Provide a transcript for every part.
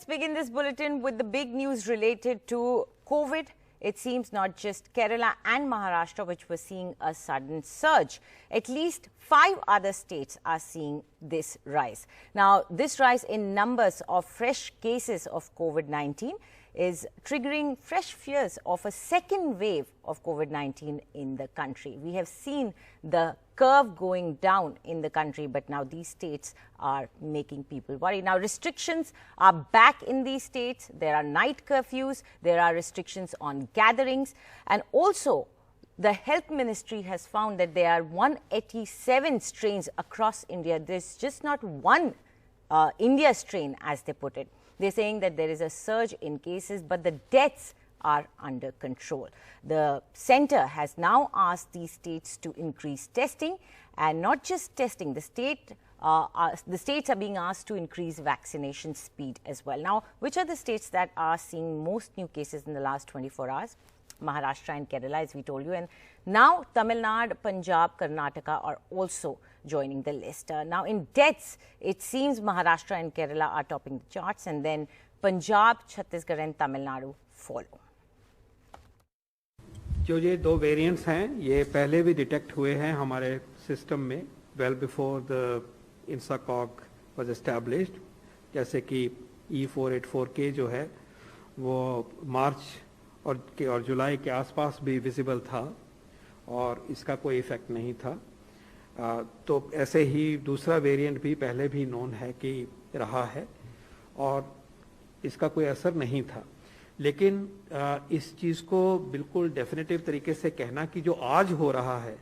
begin this bulletin with the big news related to COVID. It seems not just Kerala and Maharashtra which were seeing a sudden surge. At least 5 other states are seeing this rise. Now, this rise in numbers of fresh cases of COVID-19 is triggering fresh fears of a second wave of COVID-19 in the country. We have seen the curve going down in the country, but now these states are making people worry. Now, restrictions are back in these states. There are night curfews, there are restrictions on gatherings, and also the health ministry has found that there are 187 strains across India. There's just not one India strain, as they put it. They're saying that there is a surge in cases, but the deaths are under control. The centre has now asked these states to increase testing, and not just testing. The states are being asked to increase vaccination speed as well. Now, which are the states that are seeing most new cases in the last 24 hours? Maharashtra and Kerala, as we told you, and now Tamil Nadu, Punjab, Karnataka are also joining the list. Now, in deaths, it seems Maharashtra and Kerala are topping the charts, and then Punjab, Chhattisgarh and Tamil Nadu follow. जो ये 2 variants हैं, ये पहले भी detect हुए हैं हमारे system में well before the INSACOG was established, जैसे कि E484K जो है वो मार्च और जुलाई के आसपास भी विजिबल था और इसका कोई इफेक्ट नहीं था। तो ऐसे ही दूसरा वेरिएंट भी पहले भी नोन है कि रहा है और इसका कोई असर नहीं था। लेकिन इस चीज़ को बिल्कुल डेफिनेटिव तरीके से कहना कि जो आज हो रहा है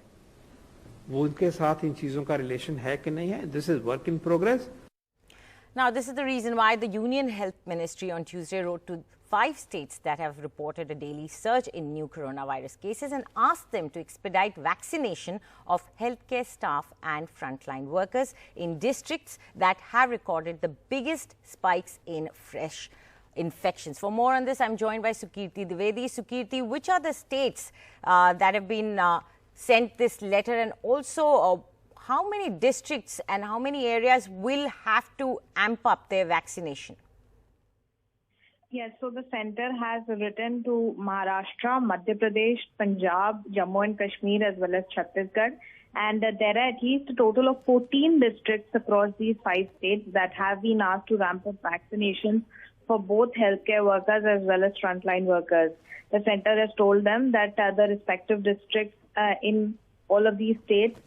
वो उनके साथ इन चीज़ों का रिलेशन है कि नहीं है, this is work in progress. Now, this is the reason why the Union Health Ministry on Tuesday wrote to 5 states that have reported a daily surge in new coronavirus cases and asked them to expedite vaccination of healthcare staff and frontline workers in districts that have recorded the biggest spikes in fresh infections. For more on this, I'm joined by Sukirti Dwivedi. Sukirti, which are the states that have been sent this letter, and also how many districts and how many areas will have to amp up their vaccination? Yes, so the centre has written to Maharashtra, Madhya Pradesh, Punjab, Jammu and Kashmir as well as Chhattisgarh, and there are at least a total of 14 districts across these 5 states that have been asked to ramp up vaccinations for both healthcare workers as well as frontline workers. The centre has told them that the respective districts in all of these states,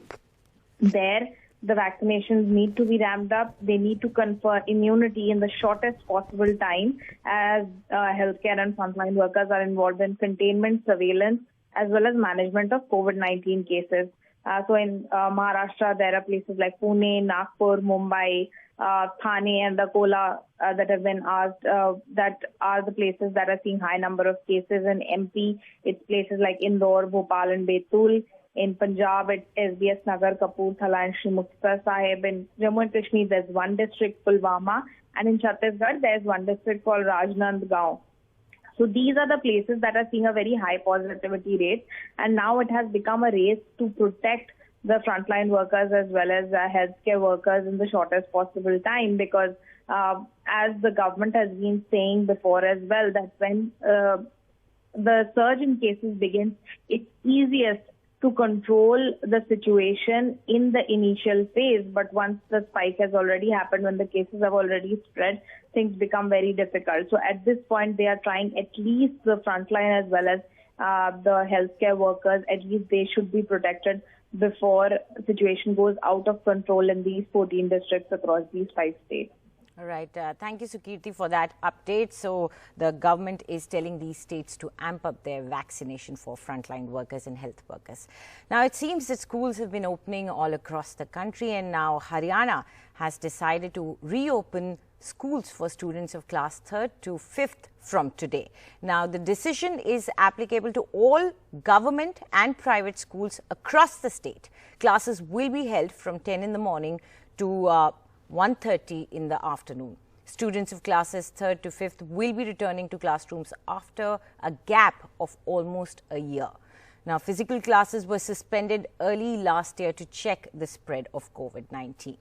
there the vaccinations need to be ramped up. They need to confer immunity in the shortest possible time, as healthcare and frontline workers are involved in containment, surveillance, as well as management of COVID-19 cases. So in Maharashtra, there are places like Pune, Nagpur, Mumbai, Thane and Akola that have been asked, that are the places that are seeing high number of cases. In MP, it's places like Indore, Bhopal and Betul. In Punjab, it's SBS Nagar, Kapurthala and Shri Muktsar Sahib. In Jammu and Kashmir, there's one district, Pulwama. And in Chhattisgarh, there's one district called Rajnandgaon. So these are the places that are seeing a very high positivity rate. And now it has become a race to protect the frontline workers as well as healthcare workers in the shortest possible time, because as the government has been saying before as well, that when the surge in cases begins, it's easiest to control the situation in the initial phase. But once the spike has already happened, when the cases have already spread, things become very difficult. So at this point, they are trying at least the frontline as well as the healthcare workers, at least they should be protected before the situation goes out of control in these 14 districts across these 5 states. All right. Thank you, Sukirti, for that update. So the government is telling these states to amp up their vaccination for frontline workers and health workers. Now, it seems that schools have been opening all across the country, and now Haryana has decided to reopen schools for students of class 3rd to 5th from today. Now, the decision is applicable to all government and private schools across the state. Classes will be held from 10 in the morning to 1:30 in the afternoon. Students of classes 3rd to 5th will be returning to classrooms after a gap of almost a year. Now, physical classes were suspended early last year to check the spread of COVID-19.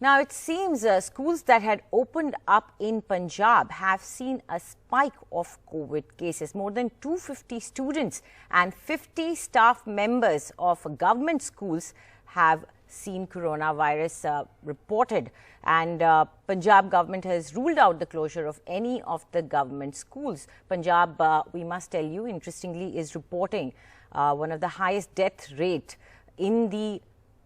Now, it seems schools that had opened up in Punjab have seen a spike of COVID cases. More than 250 students and 50 staff members of government schools have seen coronavirus reported, and Punjab government has ruled out the closure of any of the government schools. Punjab, we must tell you, interestingly, is reporting one of the highest death rate in the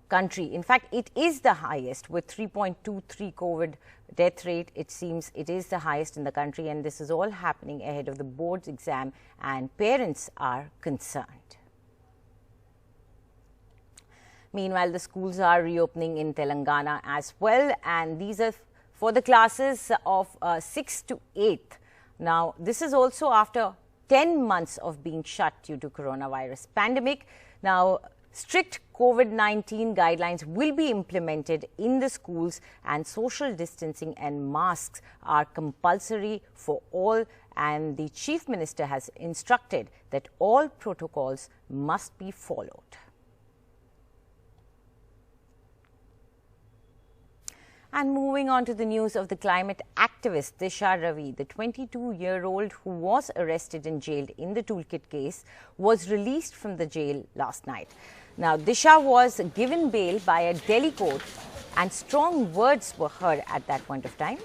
country. In fact, it is the highest with 3.23 COVID death rate. It seems it is the highest in the country, and this is all happening ahead of the board's exam, and parents are concerned. Meanwhile, the schools are reopening in Telangana as well, and these are for the classes of 6th to 8th. Now, this is also after 10 months of being shut due to coronavirus pandemic. Now, strict COVID-19 guidelines will be implemented in the schools, and social distancing and masks are compulsory for all, and the Chief Minister has instructed that all protocols must be followed. And moving on to the news of the climate activist Disha Ravi, the 22-year-old who was arrested and jailed in the toolkit case, was released from the jail last night. Now, Disha was given bail by a Delhi court, and strong words were heard at that point of time.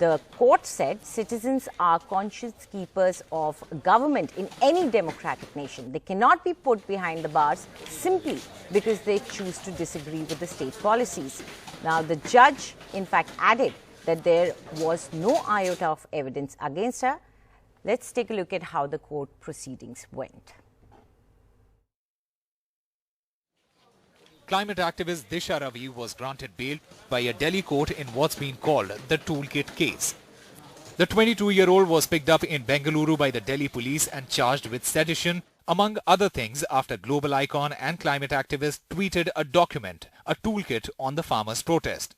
The court said citizens are conscience keepers of government in any democratic nation. They cannot be put behind the bars simply because they choose to disagree with the state policies. Now, the judge, in fact, added that there was no iota of evidence against her. Let's take a look at how the court proceedings went. Climate activist Disha Ravi was granted bail by a Delhi court in what's been called the toolkit case. The 22-year-old was picked up in Bengaluru by the Delhi police and charged with sedition, among other things, after global icon and climate activist tweeted a document, a toolkit on the farmers' protest.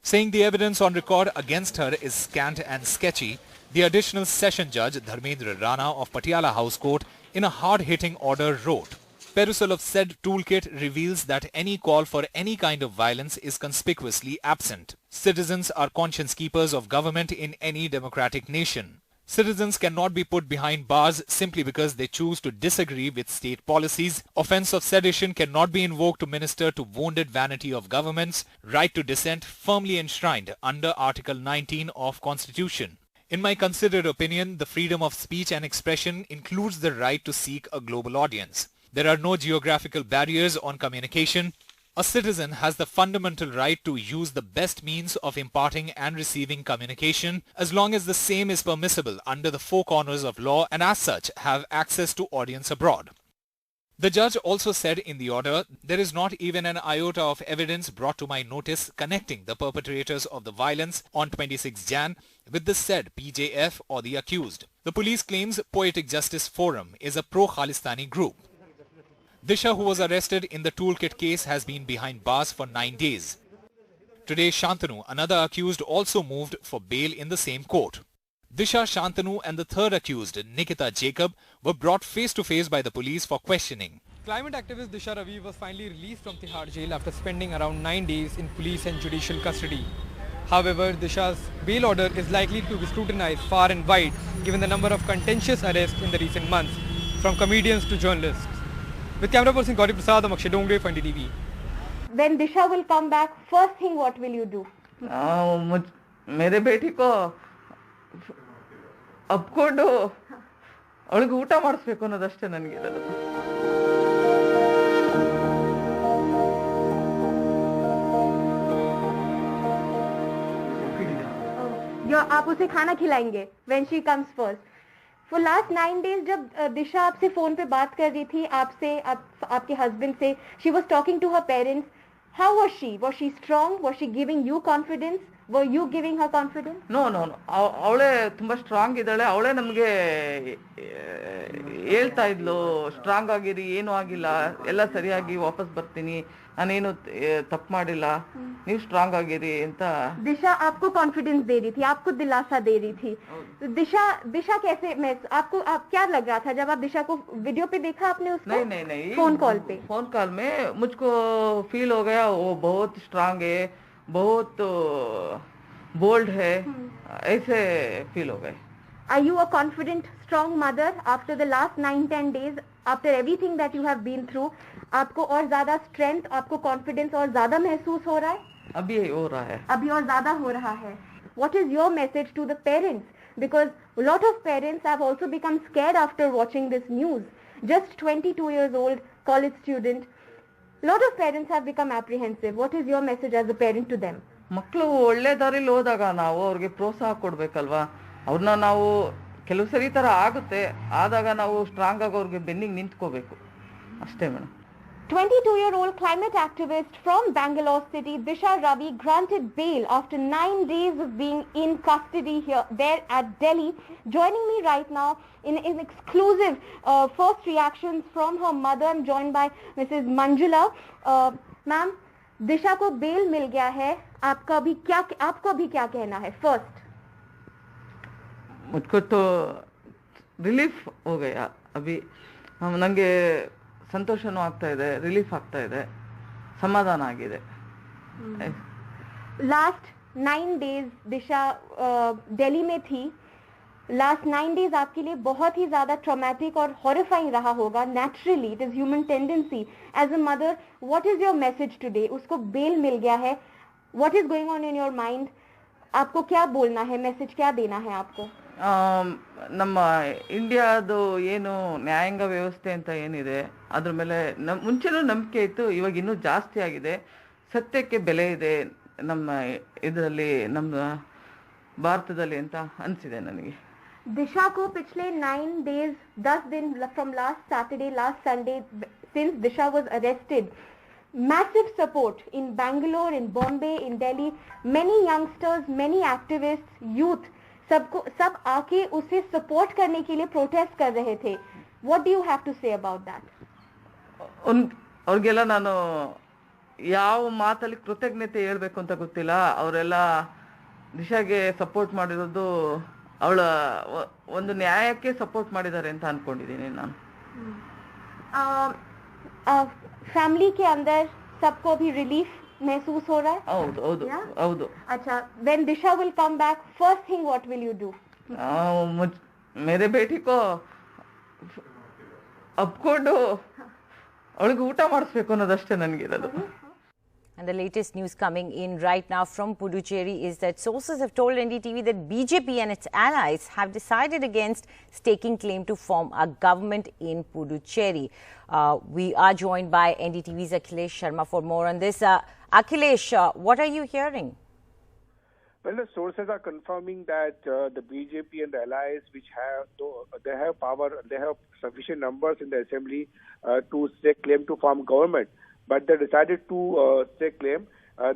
Saying the evidence on record against her is scant and sketchy, the additional session judge Dharmendra Rana of Patiala House Court in a hard-hitting order wrote, "Perusal of said toolkit reveals that any call for any kind of violence is conspicuously absent. Citizens are conscience keepers of government in any democratic nation. Citizens cannot be put behind bars simply because they choose to disagree with state policies. Offence of sedition cannot be invoked to minister to wounded vanity of governments. Right to dissent firmly enshrined under Article 19 of Constitution. In my considered opinion, the freedom of speech and expression includes the right to seek a global audience. There are no geographical barriers on communication. A citizen has the fundamental right to use the best means of imparting and receiving communication as long as the same is permissible under the four corners of law and as such have access to audience abroad." The judge also said in the order, "There is not even an iota of evidence brought to my notice connecting the perpetrators of the violence on 26 Jan with the said PJF or the accused. The police claims Poetic Justice Forum is a pro-Khalistani group." Disha, who was arrested in the toolkit case, has been behind bars for 9 days. Today, Shantanu, another accused, also moved for bail in the same court. Disha, Shantanu and the third accused, Nikita Jacob, were brought face-to-face by the police for questioning. Climate activist Disha Ravi was finally released from Tihar jail after spending around 9 days in police and judicial custody. However, Disha's bail order is likely to be scrutinized far and wide given the number of contentious arrests in the recent months, from comedians to journalists. With camera person Gauri Prasad, I'm Akshay Dongre for NDTV. When Disha will come back, first thing what will you do? मेरे बेटी को ಅಪ್ಕೊಂಡು ಅವಳಿಗೆ ಊಟ ಮಾಡಿಸ್ಬೇಕು ಅನ್ನೋದಷ್ಟೇ ನನಗಿರೋದು. आप उसे खाना खिलाएंगे when she comes first. For last 9 days जब दिशा आपसे फोन पे बात कर रही थी, आपके हस्बैंड से, she was talking to her parents. How was she? Was she strong? Was she giving you confidence? Were you giving her confidence? No. ಅವಳೇ ತುಂಬಾ ಸ್ಟ್ರಾಂಗ್ ಇದ್ದಾಳೆ. ಅವಳೇ ನಮಗೆ ಹೇಳ್ತಾ ಇದ್ಲು, ಸ್ಟ್ರಾಂಗ್ ಆಗಿರಿ, ಏನೂ ಆಗಿಲ್ಲ, ಎಲ್ಲ ಸರಿಯಾಗಿ ವಾಪಸ್ ಬರ್ತೀನಿ, ನಾನೇನು ತಪ್ಪು ಮಾಡಿಲ್ಲ, ನೀವು ಸ್ಟ್ರಾಂಗ್ ಆಗಿರಿ ಅಂತ. दिशा आपको कॉन्फिडेंस दे रही थी, आपको दिलासा दे रही थी. दिशा कैसे, आप क्या लग रहा था जब आप दिशा को वीडियो पे देखा आपने उसको? नहीं, फोन कॉल में मुझको फील हो गया वो बहुत स्ट्रांग है, बहुत बोल्ड है, ऐसे फील हो गए। Are you a confident, strong mother after the last 9-10 days, after everything that you have been through? आपको और ज़्यादा strength, आपको confidence और ज़्यादा महसूस हो रहा है? अभी हो रहा है। अभी और ज़्यादा हो रहा है। What is your message to the parents? Because a lot of parents have also become scared after watching this news. Just 22 years old, college student. A lot of parents have become apprehensive. What is your message as a parent to them? ಮಕ್ಕಳು ಒಳ್ಳೆ ದಾರಿಲಿ ಹೋದಾಗ ನಾವು ಅವ್ರಿಗೆ ಪ್ರೋತ್ಸಾಹ ಕೊಡ್ಬೇಕಲ್ವಾ? ಅವ್ರನ್ನ ನಾವು ಕೆಲವು ಸರಿ ತರ ಆಗುತ್ತೆ, ಆದಾಗ ನಾವು ಸ್ಟ್ರಾಂಗ್ ಆಗಿ ಅವ್ರಿಗೆ ಬೆನ್ನಿಗೆ ನಿಂತ್ಕೋಬೇಕು ಅಷ್ಟೇ madam. 22-year-old climate activist from Bangalore city, Disha Ravi, granted bail after 9 days of being in custody there at Delhi. Joining me right now in exclusive first reactions from her mother. I'm joined by Mrs. Manjula. Ma'am, Disha को bail मिल गया है, आपको अभी क्या कहना है? First. मुझको तो रिलीफ हो गया अभी, ನನಗೆ ಸಂತೋಷನೂ ಆಗ್ತಾ ಇದೆ, ರಿಲೀಫ್ ಆಗ್ತಾ ಇದೆ, ಸಮಾಧಾನ ಆಗಿದೆ. लास्ट 9 डेज दिशा दिल्ली में थी. लास्ट 9 डेज आपके लिए बहुत ही ज्यादा ट्रॉमेटिक और हॉरिफाइंग रहा होगा. Naturally it is human tendency. As a mother, what is your message today? उसको बेल मिल गया है. What is going on in your mind? आपको क्या बोलना है, मैसेज क्या देना है आपको? ನಮ್ಮ ಇಂಡಿಯಾದು ಏನು ನ್ಯಾಯಾಂಗ ವ್ಯವಸ್ಥೆ ಅಂತ ಏನಿದೆ ಅದ್ರ ಮೇಲೆ ಮುಂಚೆನೂ ನಂಬಿಕೆ ಇತ್ತು, ಇವಾಗ ಇನ್ನೂ ಜಾಸ್ತಿ ಆಗಿದೆ. ಸತ್ಯಕ್ಕೆ ಬೆಲೆ ಇದೆ ನಮ್ಮ ಇದರಲ್ಲಿ, ನಮ್ಮ ಭಾರತದಲ್ಲಿ ಅಂತ ಅನಿಸಿದೆ ನನಗೆ. दिशा को पिछले 9 days 10 दिन from last Saturday, last Sunday, since Disha was arrested, massive support in Bangalore, in Bombay, in Delhi. Many youngsters, many activists, youth, सब आके उसे सपोर्ट करने के लिए प्रोटेस्ट कर रहे थे. What do you have to say about that? ಅವ್ರಿಗೆಲ್ಲ ನಾನು ಯಾವ ಮಾತಲ್ಲಿ ಕೃತಜ್ಞತೆ ಹೇಳ್ಬೇಕು ಅಂತ ಗೊತ್ತಿಲ್ಲ. ಅವರೆಲ್ಲ ದಿಶಾಗೆ ಸಪೋರ್ಟ್ ಮಾಡಿರೋದು ಅವಳ ಒಂದು ನ್ಯಾಯಕ್ಕೆ ಸಪೋರ್ಟ್ ಮಾಡಿದ್ದಾರೆ ಅಂತ ಅನ್ಕೊಂಡಿದ್ದೀನಿ ನಾನು. फैमिली के अंदर सबको भी रिलीफ महसूस हो रहा है? ಹೌದು ಹೌದು ಹೌದು. अच्छा, when Disha will come back, first thing what will you do? मेरे बेटी को ಅಪ್ಕೊಂಡು ಅವಳಿಗೆ ಊಟ ಮಾಡಿಸ್ಬೇಕು ಅನ್ನೋದಷ್ಟೇ ನನಗಿರೋದು. And the latest news coming in right now from Puducherry is that sources have told NDTV that BJP and its allies have decided against staking claim to form a government in Puducherry. We are joined by NDTV's Akhilesh Sharma for more on this. Akhilesh, what are you hearing? Well, the sources are confirming that the BJP and the allies, which they have power, they have sufficient numbers in the assembly to stake claim to form government. But they decided to stake claim.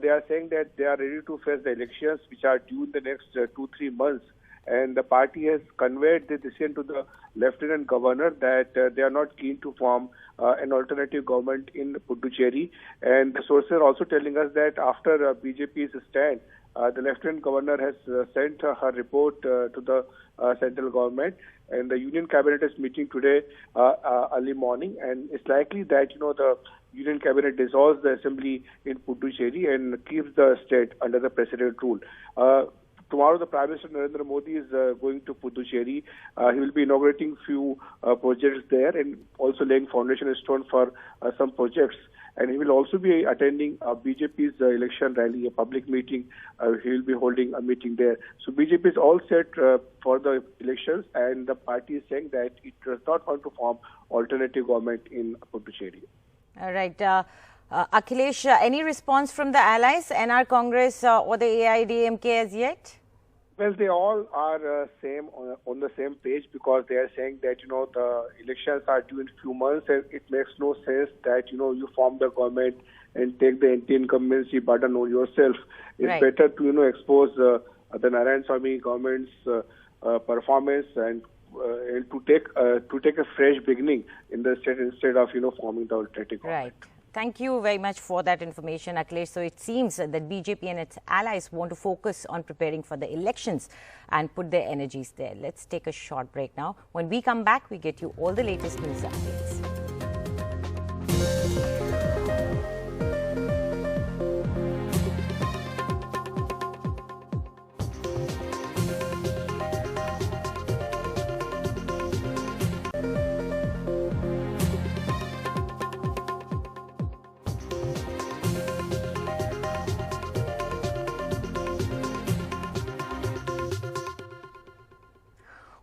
They are saying that they are ready to face the elections, which are due in the next 2-3 months. And the party has conveyed the decision to the Lieutenant Governor that they are not keen to form an alternative government in Puducherry. And the sources are also telling us that after BJP's stand, the Lieutenant Governor has sent her report to the central government, and the Union Cabinet is meeting today early morning, and it's likely that the Union Cabinet dissolves the assembly in Puducherry and keeps the state under the president rule. Tomorrow, the Prime Minister Narendra Modi is going to Puducherry. He will be inaugurating few projects there and also laying foundation stone for some projects. And he will also be attending BJP's election rally, a public meeting. He will be holding a meeting there. So BJP is all set for the elections, and the party is saying that it does not want to form alternative government in Puducherry. All right. Akhilesh, any response from the allies, NR Congress or the AIADMK as yet? Well, they all are on the same page, because they are saying that the elections are due in few months, and it makes no sense that you form the government and take the anti-incumbency burden on yourself. It's better to expose the Narayanaswamy government's performance and to take a fresh beginning in the state instead of forming the alternative government. Right. Thank you very much for that information, Akhilesh. So it seems that BJP and its allies want to focus on preparing for the elections and put their energies there. Let's take a short break now. When we come back, we get you all the latest news updates.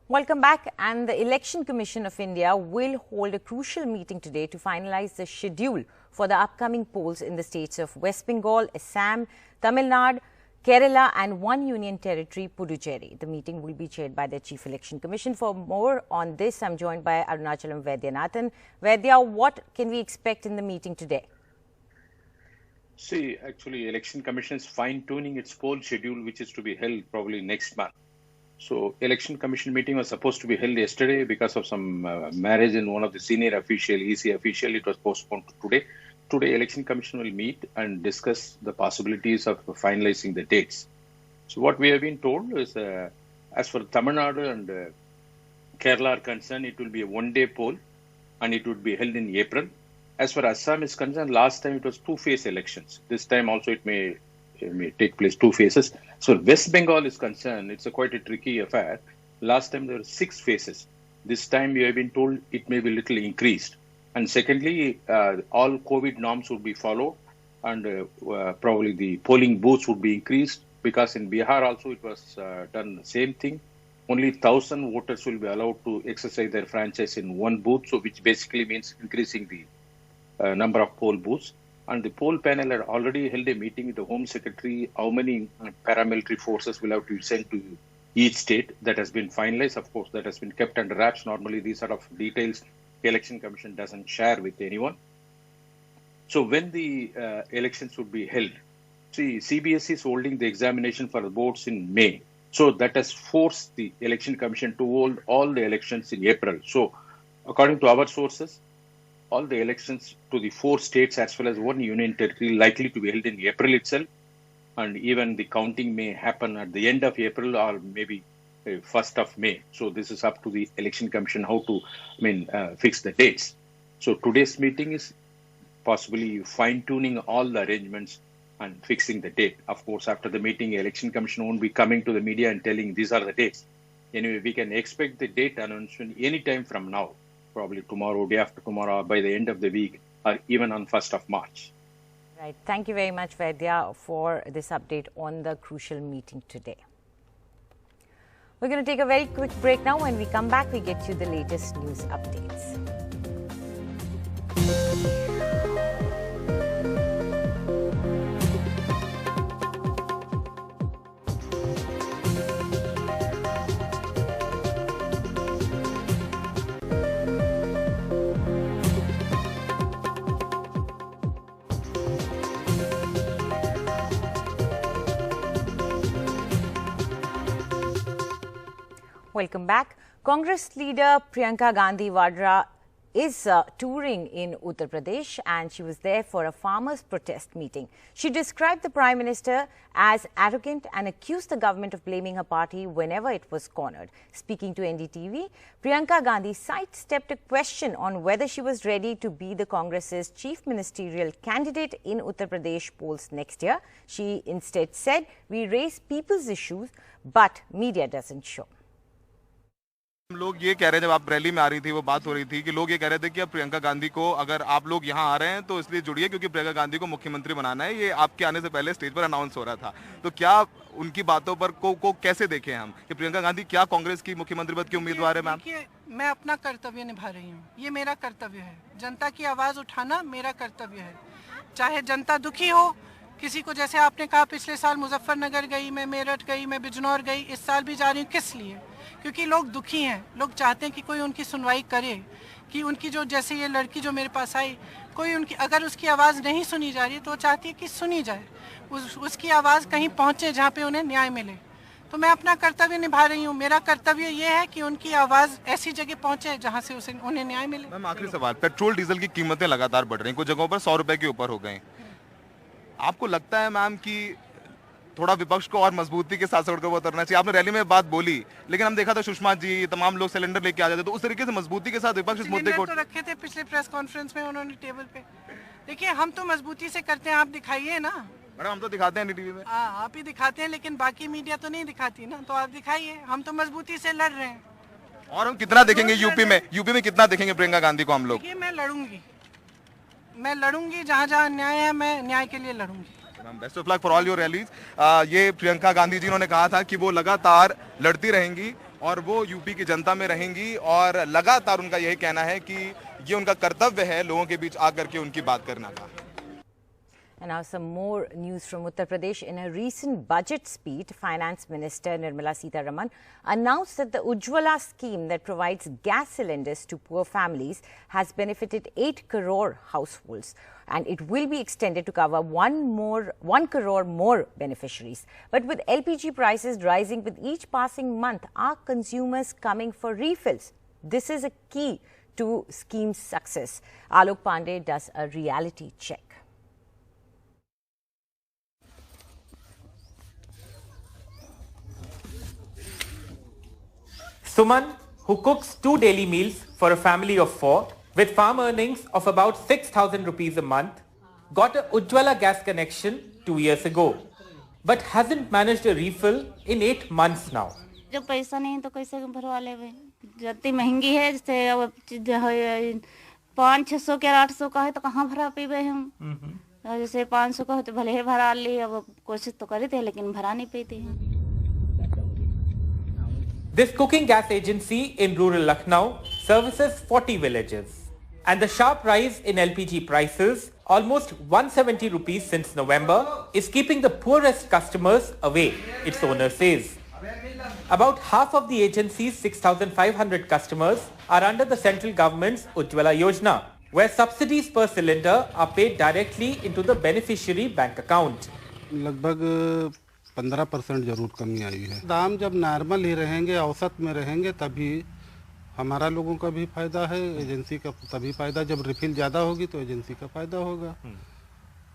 Welcome back. And the Election Commission of India will hold a crucial meeting today to finalize the schedule for the upcoming polls in the states of West Bengal, Assam, Tamil Nadu, Kerala and one union territory, Puducherry. The meeting will be chaired by the Chief Election Commission. For more on this, I'm joined by Arunachalam Vaidyanathan. Vaidya, what can we expect in the meeting today? See, actually, Election Commission is fine-tuning its poll schedule, which is to be held probably next month. So, Election Commission meeting was supposed to be held yesterday because of some marriage in one of the senior official, EC official. It was postponed to today. Today, Election Commission will meet and discuss the possibilities of finalizing the dates. So, what we have been told is, as for Tamil Nadu and Kerala are concerned, it will be a one-day poll and it would be held in April. As far as Assam is concerned, last time it was two-phase elections. This time also it may take place two phases. So West Bengal is concerned, it's quite a tricky affair. Last time there were 6 phases. This time we have been told it may be a little increased. And secondly, all COVID norms would be followed and probably the polling booths would be increased, because in Bihar also it was done the same thing. Only 1,000 voters will be allowed to exercise their franchise in one booth, so which basically means increasing the number of poll booths. And the poll panel had already held a meeting with the Home Secretary, how many paramilitary forces will have to be sent to each state. That has been finalized, of course, that has been kept under wraps. Normally these sort of details the Election Commission doesn't share with anyone. So when the elections would be held, see, CBSE is holding the examination for the boards in May. So that has forced the Election Commission to hold all the elections in April. So according to our sources, all the elections to the 4 states as well as one union territory likely to be held in April itself, and even the counting may happen at the end of April or maybe 1st of May. So this is up to the Election Commission how to fix the dates. So today's meeting is possibly fine-tuning all the arrangements and fixing the date. Of course, after the meeting, Election Commission won't be coming to the media and telling these are the dates. Anyway, we can expect the date announcement any time from now. Probably tomorrow, day after tomorrow, by the end of the week, or even on 1st of March. Right. Thank you very much, Vaidya, for this update on the crucial meeting today. We're going to take a very quick break now. When we come back, we get you the latest news updates. Welcome back. Congress leader Priyanka Gandhi Vadra is touring in Uttar Pradesh, and she was there for a farmers' protest meeting. She described the Prime Minister as arrogant and accused the government of blaming her party whenever it was cornered. Speaking to NDTV, Priyanka Gandhi sidestepped a question on whether she was ready to be the Congress's chief ministerial candidate in Uttar Pradesh polls next year. She instead said, "We raise people's issues, but media doesn't show." हम लोग ये कह रहे हैं, जब आप rally में आ रही थी वो बात हो रही थी कि लोग ये कह रहे थे कि अब प्रियंका गांधी को, अगर आप लोग यहाँ आ रहे हैं तो इसलिए जुड़िए क्योंकि प्रियंका गांधी को मुख्यमंत्री बनाना है। ये आपके आने से पहले स्टेज पर अनाउंस हो रहा था। तो क्या उनकी बातों पर को कैसे देखें हम कि प्रियंका गांधी क्या कांग्रेस की मुख्यमंत्री पद की उम्मीदवार है? मैम, मैं अपना कर्तव्य निभा रही हूँ, ये मेरा कर्तव्य है। जनता की आवाज उठाना मेरा कर्तव्य है, चाहे जनता दुखी हो। किसी को, जैसे आपने कहा, पिछले साल मुजफ्फरनगर गई, मैं मेरठ गई, मैं बिजनौर गई, इस साल भी जा रही हूँ। किस लिए? क्योंकि लोग दुखी हैं, लोग चाहते हैं कि कोई उनकी सुनवाई करे, कि उनकी जो, जैसे ये लड़की जो मेरे पास आई, कोई उनकी, अगर उसकी आवाज़ नहीं सुनी जा रही तो वो चाहती है कि सुनी जाए, उसकी आवाज़ कहीं पहुँचे जहाँ पे उन्हें न्याय मिले। तो मैं अपना कर्तव्य निभा रही हूँ। मेरा कर्तव्य ये है कि उनकी आवाज़ ऐसी जगह पहुँचे जहाँ से उन्हें न्याय मिले। मैम, आखिरी सवाल, पेट्रोल डीजल की कीमतें लगातार बढ़ रही हैं, कुछ जगहों पर 100 रुपए के ऊपर हो गए। आपको लगता है मैम कि थोड़ा विपक्ष को और मजबूती के साथ सड़कों पर उतरना चाहिए? आपने रैली में बात बोली, लेकिन हम देखा था सुषमा जी, तमाम लोग सिलेंडर लेके आ जाते, तो उस तरीके से मजबूती के साथ विपक्ष इस मुद्दे को तो रखे थे पिछले प्रेस कॉन्फ्रेंस में उन्होंने टेबल पे। देखिए, हम तो मजबूती से करते हैं, आप दिखाइए ना। मैडम, हम तो दिखाते हैं टीवी में। हाँ, आप ही दिखाते हैं, लेकिन बाकी मीडिया तो नहीं दिखाती ना, तो आप दिखाइए। हम तो मजबूती से लड़ रहे हैं। और हम कितना देखेंगे यूपी में कितना देखेंगे प्रियंका गांधी को हम लोग? मैं लड़ूंगी जहाँ जहाँ न्याय है, मैं न्याय के लिए लड़ूंगी। Best of luck for all your rallies. ये प्रियंका गांधी जी, उन्होंने कहा था कि वो लगातार लड़ती रहेंगी और वो यूपी की जनता में रहेंगी और लगातार उनका यही कहना है कि ये उनका कर्तव्य है लोगों के बीच आकर के उनकी बात करना का। And now some more news from Uttar Pradesh. In a recent budget speech, Finance Minister Nirmala Sitharaman announced that the Ujjwala scheme that provides gas cylinders to poor families has benefited 8 crore households, and it will be extended to cover 1 crore more beneficiaries. But with LPG prices rising with each passing month, are consumers coming for refills? This is a key to scheme's success. Alok Pandey does a reality check. Suman, who cooks 2 daily meals for a family of 4 with farm earnings of about 6,000 rupees a month, got a Ujjwala gas connection 2 years ago, but hasn't managed a refill in 8 months now. जब पैसा नहीं तो कैसे भरवा लेवे? जितनी महंगी है जैसे 500-600 के 800 का है तो कहाँ भरा पीवे हम? जैसे 500 का हो तो भले ही भरा ली, अब कोशिश तो करी थे लेकिन भरा नहीं पाती हैं। This cooking gas agency in rural Lucknow services 40 villages. And the sharp rise in LPG prices, almost 170 rupees since November, is keeping the poorest customers away, its owner says. About half of the agency's 6,500 customers are under the central government's Ujjwala Yojana, where subsidies per cylinder are paid directly into the beneficiary bank account. लगभग 15% जरूर कमी आई है। दाम जब normal ही रहेंगे, औसत में रहेंगे, तभी हमारा लोगों का भी फायदा है, एजेंसी का तभी फायदा। जब रिफिल ज़्यादा होगी तो एजेंसी का फायदा होगा,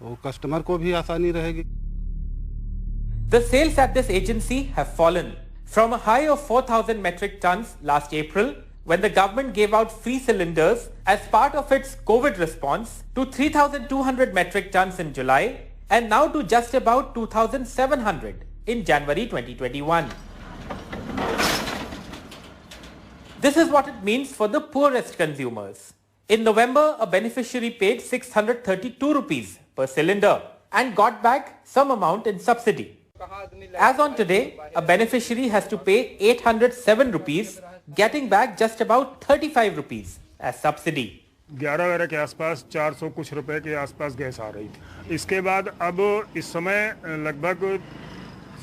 वो कस्टमर को भी आसानी रहेगी। The sales at this agency have fallen from a high of 4,000 metric tons last April, when the government gave out free cylinders as part of its COVID response, to 3,200 metric tons in July, and now to just about 2,700 in January 2021. This is what it means for the poorest consumers. In November, a beneficiary paid 632 rupees per cylinder and got back some amount in subsidy. As on today, a beneficiary has to pay 807 rupees, getting back just about 35 rupees as subsidy. 11 के आसपास 400 कुछ रुपए के आसपास gas आ रही थी। इसके बाद अब इस समय लगभग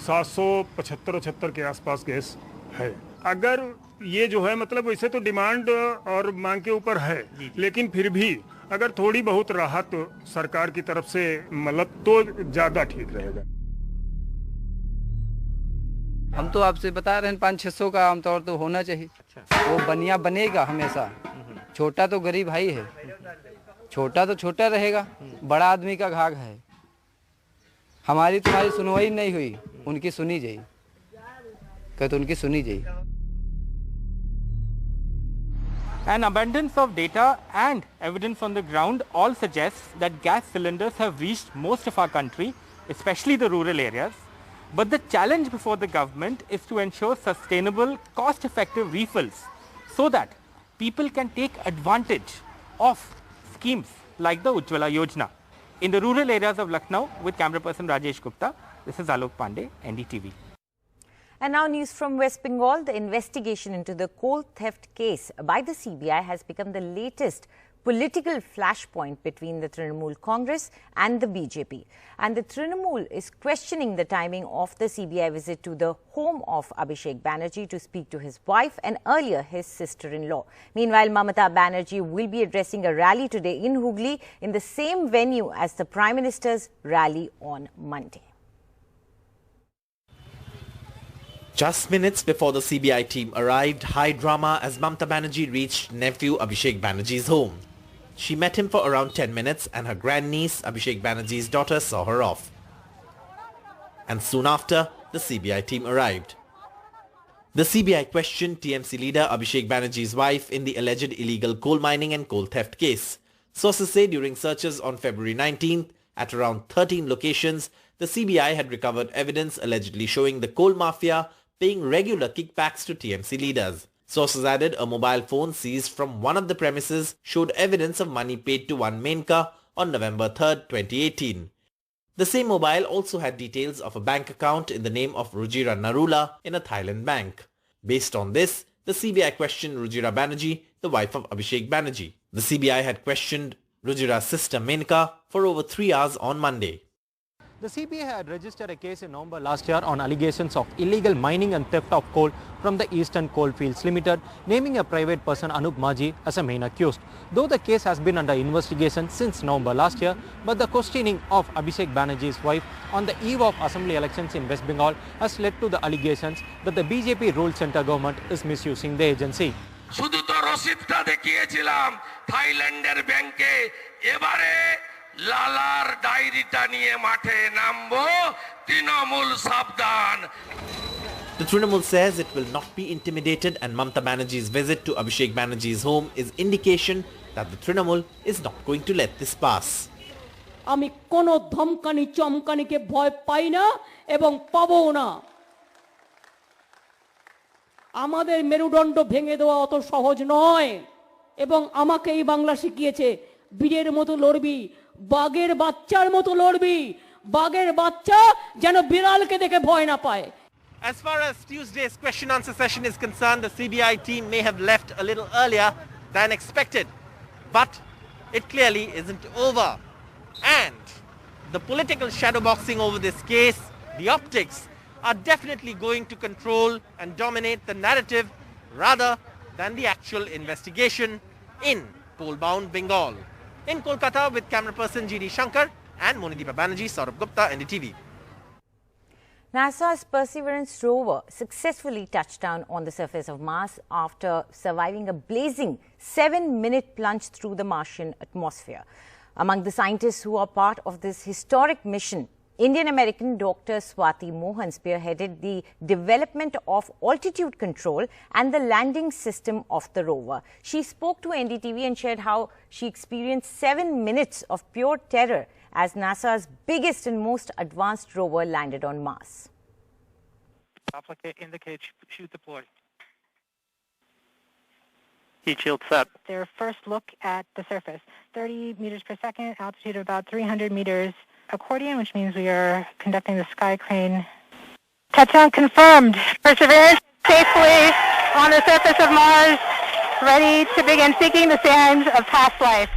775-76 के आसपास गैस है। अगर ये जो है मतलब वैसे तो डिमांड और मांग के ऊपर है, लेकिन फिर भी अगर थोड़ी बहुत राहत सरकार की तरफ से मतलब तो ज़्यादा ठीक रहेगा। हम तो आपसे बता रहे हैं 500-600 का आमतौर तो होना चाहिए। वो बनिया बनेगा हमेशा। छोटा तो गरीब भाई है, छोटा तो छोटा रहेगा, बड़ा आदमी का घाघ है। हमारी तुम्हारी सुनवाई नहीं हुई, उनकी सुनी जाए, कहते उनकी सुनी जाए। An abundance of data and evidence on the ground all suggests that gas cylinders have reached most of our country, especially the rural areas. But the challenge before the government is to ensure sustainable, cost-effective refills so that people can take advantage of schemes like the Ujjwala Yojana. In the rural areas of Lucknow, with camera person Rajesh Gupta, this is Alok Pandey, NDTV. And now news from West Bengal. The investigation into the coal theft case by the CBI has become the latest political flashpoint between the Trinamool Congress and the BJP. And the Trinamool is questioning the timing of the CBI visit to the home of Abhishek Banerjee to speak to his wife and earlier his sister-in-law. Meanwhile, Mamata Banerjee will be addressing a rally today in Hooghly in the same venue as the Prime Minister's rally on Monday. Just minutes before the CBI team arrived, high drama as Mamata Banerjee reached nephew Abhishek Banerjee's home. She met him for around 10 minutes and her grandniece, Abhishek Banerjee's daughter, saw her off. And soon after, the CBI team arrived. The CBI questioned TMC leader Abhishek Banerjee's wife in the alleged illegal coal mining and coal theft case. Sources say during searches on February 19th, at around 13 locations, the CBI had recovered evidence allegedly showing the coal mafia paying regular kickbacks to TMC leaders. Sources added a mobile phone seized from one of the premises showed evidence of money paid to one Menka on November 3, 2018. The same mobile also had details of a bank account in the name of Rujira Narula in a Thailand bank. Based on this, the CBI questioned Rujira Banerjee, the wife of Abhishek Banerjee. The CBI had questioned Rujira's sister Menka for over 3 hours on Monday. The CBI had registered a case in November last year on allegations of illegal mining and theft of coal from the Eastern Coalfields Limited, naming a private person Anup Maji as a main accused. Though the case has been under investigation since November last year, but the questioning of Abhishek Banerjee's wife on the eve of assembly elections in West Bengal has led to the allegations that the BJP-ruled centre government is misusing the agency. শুধু তো রসিদটা দেখিয়েছিলাম থাইল্যান্ডের ব্যাংকে এবারে লালার ডায়েরিটা নিয়ে মাঠে নামবো তৃণমূল সাবধান The Trinamool says it will not be intimidated, and Mamta Banerjee's visit to Abhishek Banerjee's home is indication that the Trinamool is not going to let this pass. আমি কোনো ধমকানি চমকানিকে ভয় পাই না এবং পাবও না আমাদের মেরুদণ্ড ভেঙে দেওয়া অত সহজ নয় এবং আমাকে এই বাংলা শিখিয়েছে বীরের মতো লড়বি বাঘের বাচ্চার মতো লড়বি বাঘের বাচ্চা যেন বিড়ালকে দেখে ভয় না পায় As far as Tuesday's question answer session is concerned, the CBI team may have left a little earlier than expected, but it clearly isn't over. And the political shadowboxing over this case, the optics, are definitely going to control and dominate the narrative rather than the actual investigation in poll-bound Bengal. In Kolkata with camera person GD Shankar and Monideepa Banerjee, Saurabh Gupta, NDTV. NASA's Perseverance rover successfully touched down on the surface of Mars after surviving a blazing 7-minute plunge through the Martian atmosphere. Among the scientists who are part of this historic mission, Indian-American Dr. Swati Mohan spearheaded the development of altitude control and the landing system of the rover. She spoke to NDTV and shared how she experienced 7 minutes of pure terror as NASA's biggest and most advanced rover landed on Mars. Applique indicate chute deployed. Heat shield set. Their first look at the surface, 30 meters per second, altitude of about 300 meters. Accordion, which means we are conducting the sky crane. Touchdown confirmed. Perseverance safely on the surface of Mars, ready to begin seeking the sands of past life.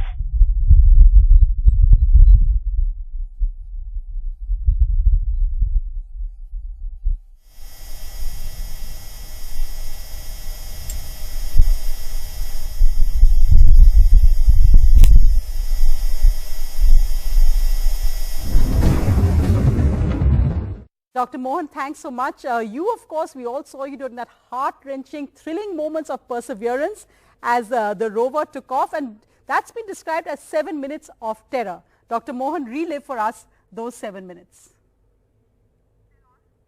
Dr. Mohan, thanks so much. You, of course, we all saw you during that heart-wrenching, thrilling moments of perseverance as the rover took off, and that's been described as 7 minutes of terror. Dr. Mohan, relive for us those 7 minutes.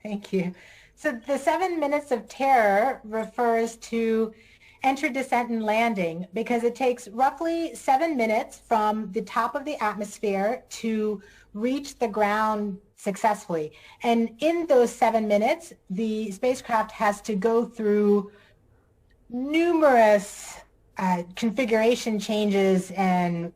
Thank you. So the 7 minutes of terror refers to entry, descent, and landing because it takes roughly 7 minutes from the top of the atmosphere to reach the ground successfully. And in those 7 minutes, the spacecraft has to go through numerous configuration changes and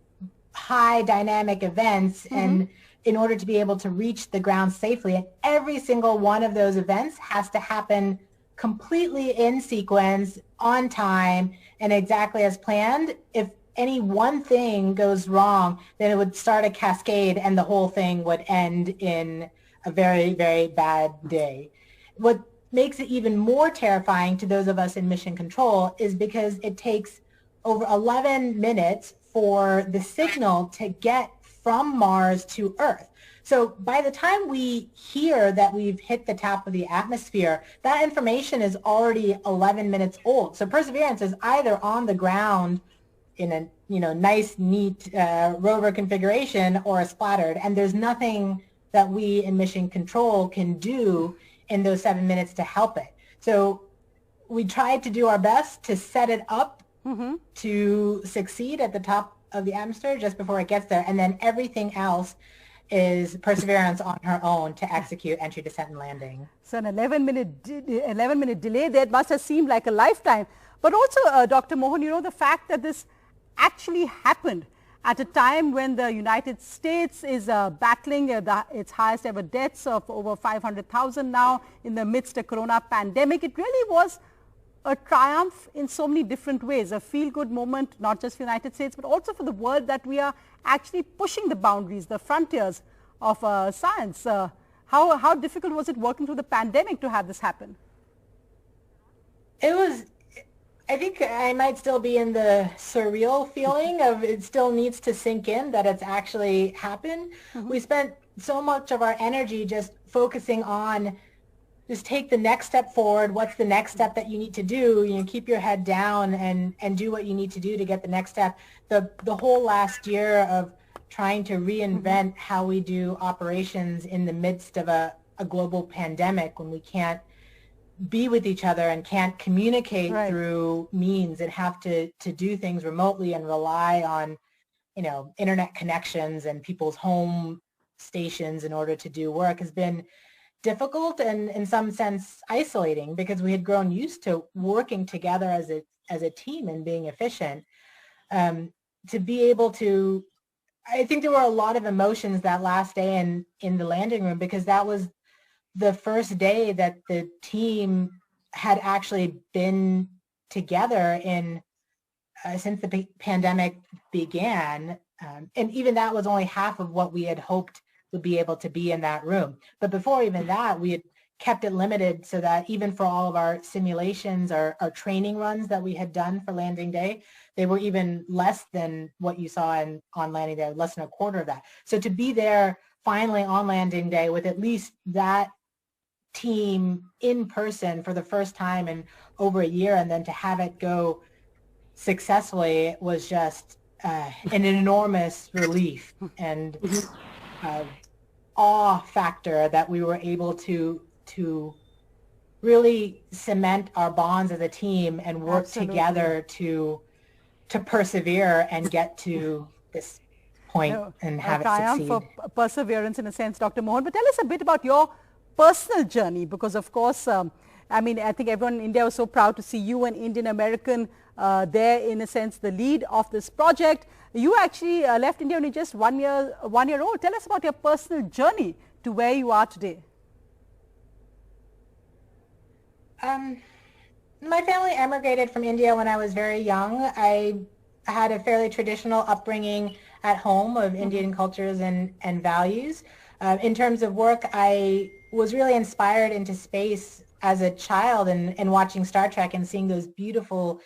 high dynamic events and in order to be able to reach the ground safely. And every single one of those events has to happen completely in sequence, on time, and exactly as planned. If any one thing goes wrong, then it would start a cascade and the whole thing would end in a very, very bad day. What makes it even more terrifying to those of us in mission control is because it takes over 11 minutes for the signal to get from Mars to Earth. So by the time we hear that we've hit the top of the atmosphere, that information is already 11 minutes old. So Perseverance is either on the ground in a nice, neat rover configuration or splattered, and there's nothing that we in mission control can do in those 7 minutes to help it. So we tried to do our best to set it up to succeed at the top of the atmosphere just before it gets there, and then everything else is Perseverance on her own to execute entry, descent, and landing. So an 11-minute delay there must have seemed like a lifetime. But also, Dr. Mohan, the fact that this actually happened at a time when the United States is battling its highest ever deaths of over 500,000 now in the midst of corona pandemic, it really was a triumph in so many different ways, a feel-good moment, not just for the United States, but also for the world, that we are actually pushing the boundaries, the frontiers of science. How difficult was it working through the pandemic to have this happen? It was, I think I might still be in the surreal feeling of it still needs to sink in that it's actually happened. We spent so much of our energy just focusing on just take the next step forward. What's the next step that you need to do? You know, keep your head down and do what you need to do to get the next step. The whole last year of trying to reinvent how we do operations in the midst of a global pandemic, when we can't be with each other and can't communicate through means and have to do things remotely and rely on, you know, internet connections and people's home stations in order to do work, has been difficult and in some sense isolating, because we had grown used to working together as a team and being efficient. To be able to, I think there were a lot of emotions that last day in the landing room, because that was the first day that the team had actually been together in since the pandemic began. And even that was only half of what we had hoped would be able to be in that room. But before even that, we had kept it limited so that even for all of our simulations, our training runs that we had done for landing day, they were even less than what you saw on landing day, less than a quarter of that. So to be there finally on landing day with at least that team in person for the first time in over a year, and then to have it go successfully, was just an enormous relief and awe factor that we were able to really cement our bonds as a team and work together to persevere and get to this point and have it triumph succeed. For perseverance in a sense, Dr. Mohan. But tell us a bit about your personal journey, because of course, I mean, I think everyone in India was so proud to see you, an Indian American, there in a sense the lead of this project. You actually left India when you were just one year old. Tell us about your personal journey to where you are today. My family emigrated from India when I was very young. I had a fairly traditional upbringing at home of Indian cultures and values. In terms of work, I was really inspired into space as a child and watching Star Trek and seeing those beautiful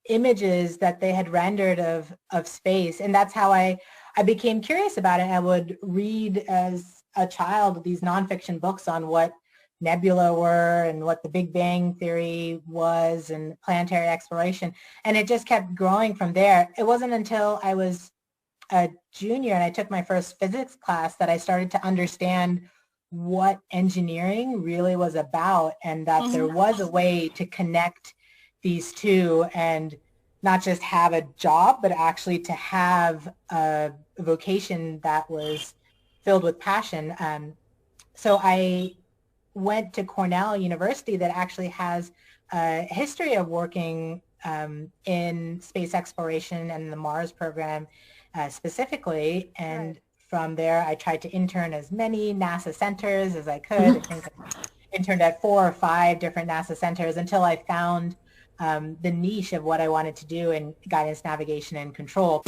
images that they had rendered of space. And that's how I became curious about it. I would read as a child these nonfiction books on what nebula were and what the Big Bang Theory was and planetary exploration. And it just kept growing from there. It wasn't until I was a junior and I took my first physics class that I started to understand what engineering really was about, and that there was a way to connect these two and not just have a job, but actually to have a vocation that was filled with passion. So I went to Cornell University, that actually has a history of working in space exploration and the Mars program specifically. And from there, I tried to intern as many NASA centers as I could. I think I interned at 4 or 5 different NASA centers until I found the niche of what I wanted to do in guidance, navigation, and control.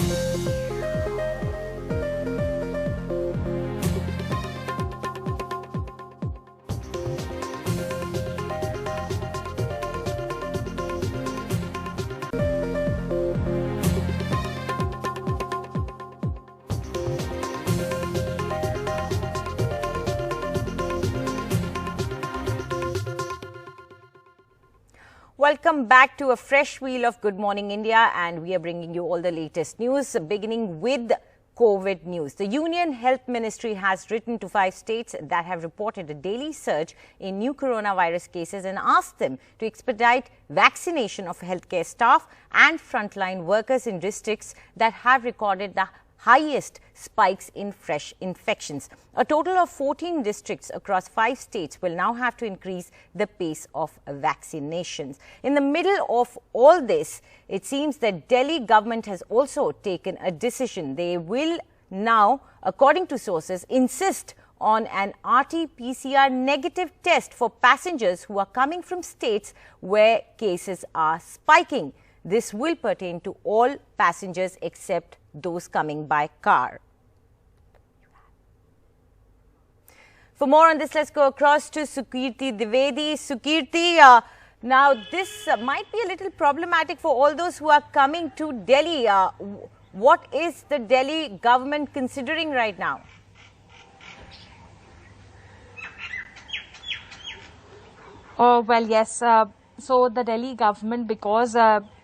Welcome back to a fresh wheel of Good Morning India, and we are bringing you all the latest news, beginning with COVID news. The Union Health Ministry has written to 5 states that have reported a daily surge in new coronavirus cases and asked them to expedite vaccination of healthcare staff and frontline workers in districts that have recorded the highest spikes in fresh infections. A total of 14 districts across 5 states will now have to increase the pace of vaccinations. In the middle of all this, it seems that Delhi government has also taken a decision. They will now, according to sources, insist on an RT-PCR negative test for passengers who are coming from states where cases are spiking. This will pertain to all passengers except those coming by car. For more on this, let's go across to Sukirti Dwivedi. Sukirti, now this might be a little problematic for all those who are coming to Delhi. What is the Delhi government considering right now? Oh, well, yes. So the Delhi government, because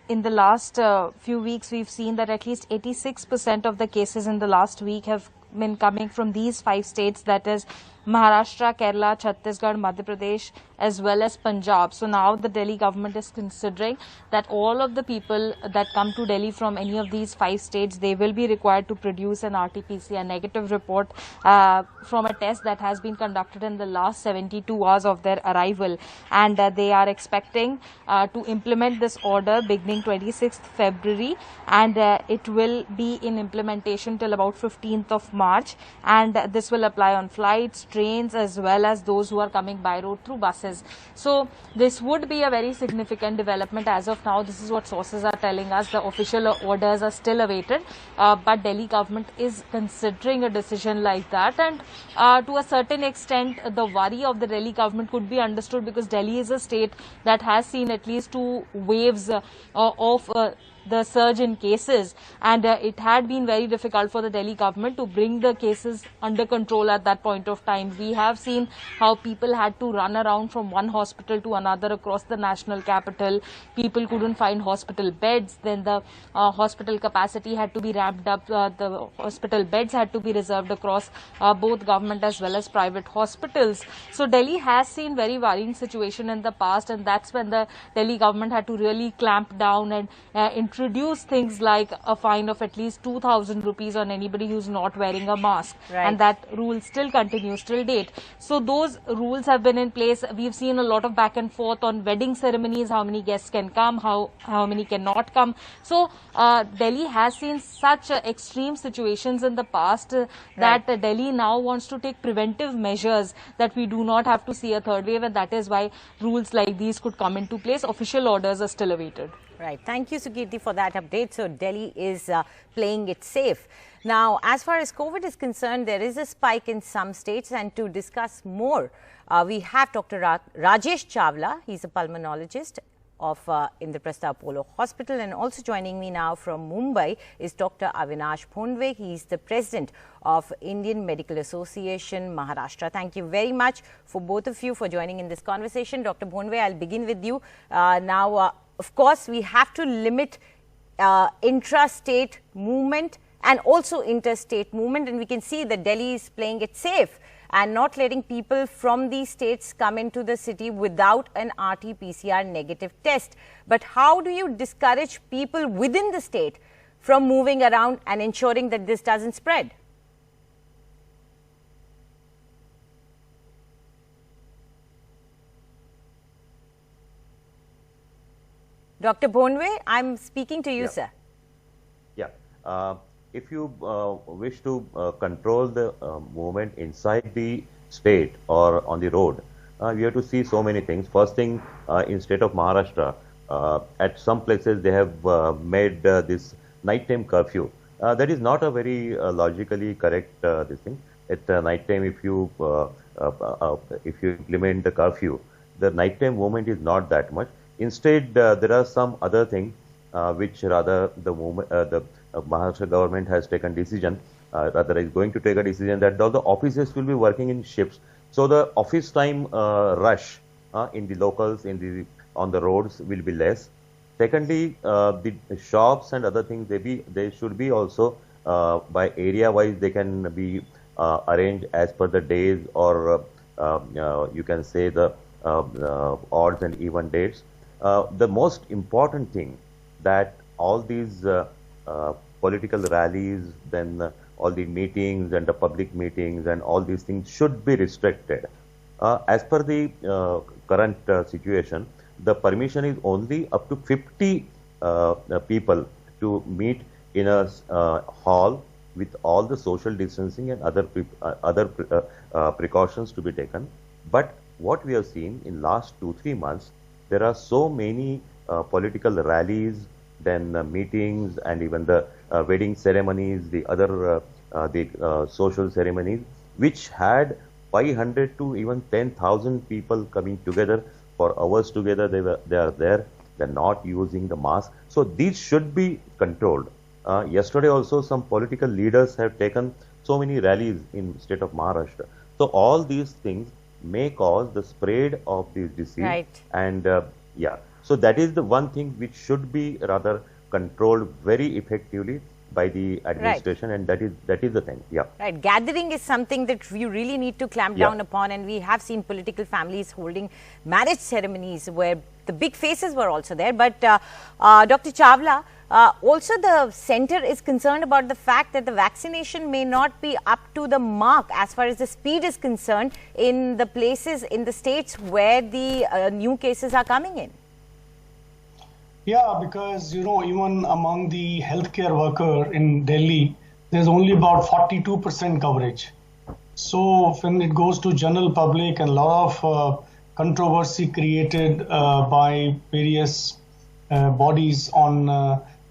in the last few weeks, we've seen that at least 86% of the cases in the last week have been coming from these 5 states, that is Maharashtra, Kerala, Chhattisgarh, Madhya Pradesh, as well as Punjab. So now the Delhi government is considering that all of the people that come to Delhi from any of these 5 states, they will be required to produce an RT-PCR negative report from a test that has been conducted in the last 72 hours of their arrival. And they are expecting to implement this order beginning 26th February, and it will be in implementation till about 15th of March. And this will apply on flights, trains, as well as those who are coming by road through buses. So this would be a very significant development. As of now, this is what sources are telling us. The official orders are still awaited, but Delhi government is considering a decision like that. And to a certain extent, the worry of the Delhi government could be understood, because Delhi is a state that has seen at least 2 waves of the surge in cases, and it had been very difficult for the Delhi government to bring the cases under control at that point of time. We have seen how people had to run around from one hospital to another across the national capital. People couldn't find hospital beds. Then the hospital capacity had to be ramped up. The hospital beds had to be reserved across both government as well as private hospitals. So Delhi has seen very worrying situation in the past, and that's when the Delhi government had to really clamp down and introduce things like a fine of at least 2,000 rupees on anybody who's not wearing a mask. Right. And that rule still continues till date. So those rules have been in place. We've seen a lot of back and forth on wedding ceremonies, how many guests can come, how many cannot come. So Delhi has seen such extreme situations in the past that Delhi now wants to take preventive measures that we do not have to see a third wave, and that is why rules like these could come into place. Official orders are still awaited. Right. Thank you, Sukirti, for that update. So Delhi is playing it safe. Now, as far as COVID is concerned, there is a spike in some states, and to discuss more, we have Dr. Rajesh Chawla. He's a pulmonologist of Indraprastha Apollo Hospital, and also joining me now from Mumbai is Dr. Avinash Bhondwe. He's the president of Indian Medical Association, Maharashtra. Thank you very much for both of you for joining in this conversation. Dr. Bhondwe, I'll begin with you. Of course, we have to limit intra-state movement and also interstate movement, and we can see that Delhi is playing it safe and not letting people from these states come into the city without an RT-PCR negative test. But how do you discourage people within the state from moving around and ensuring that this doesn't spread? Dr. Bhondwe, I'm speaking to you, sir. Yeah. If you wish to control the movement inside the state or on the road, we have to see so many things. First thing, in state of Maharashtra, at some places they have made this nighttime curfew. That is not a very logically correct this thing. At nighttime, if you implement the curfew, the nighttime movement is not that much. Instead, there are some other things which rather the Maharashtra government has taken decision, rather is going to take a decision that all the offices will be working in shifts. So the office time rush in the locals, on the roads will be less. Secondly, the shops and other things, they should be also by area wise, they can be arranged as per the days, or you can say the odds and even dates. The most important thing that all these political rallies, then all the meetings and the public meetings and all these things should be restricted. As per the current situation, the permission is only up to 50 people to meet in a hall with all the social distancing and other precautions to be taken. But what we have seen in last 2-3 months, there are so many political rallies, then meetings, and even the wedding ceremonies, the other social ceremonies, which had 500 to even 10,000 people coming together for hours together. They are there. They're not using the mask. So these should be controlled. Yesterday also some political leaders have taken so many rallies in state of Maharashtra. So all these things may cause the spread of this disease. Right. And yeah, so that is the one thing which should be rather controlled very effectively by the administration, and that is the thing. Yeah. Right. Gathering is something that you really need to clamp down upon, and we have seen political families holding marriage ceremonies where the big faces were also there. But Dr. Chawla, also the center is concerned about the fact that the vaccination may not be up to the mark as far as the speed is concerned in the places, in the states where the new cases are coming in. Yeah, because, you know, even among the healthcare worker in Delhi, there's only about 42% coverage. So when it goes to general public, and a lot of controversy created by various bodies on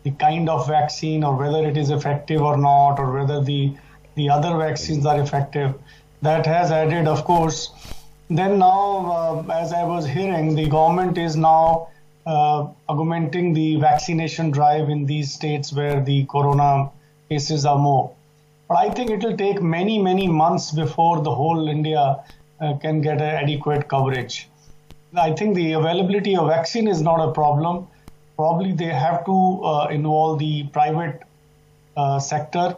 the kind of vaccine, or whether it is effective or not, or whether the other vaccines are effective, that has added, of course. Then now, as I was hearing, the government is now augmenting the vaccination drive in these states where the corona cases are more. But I think it will take many, many months before the whole India can get adequate coverage. I think the availability of vaccine is not a problem. Probably they have to involve the private sector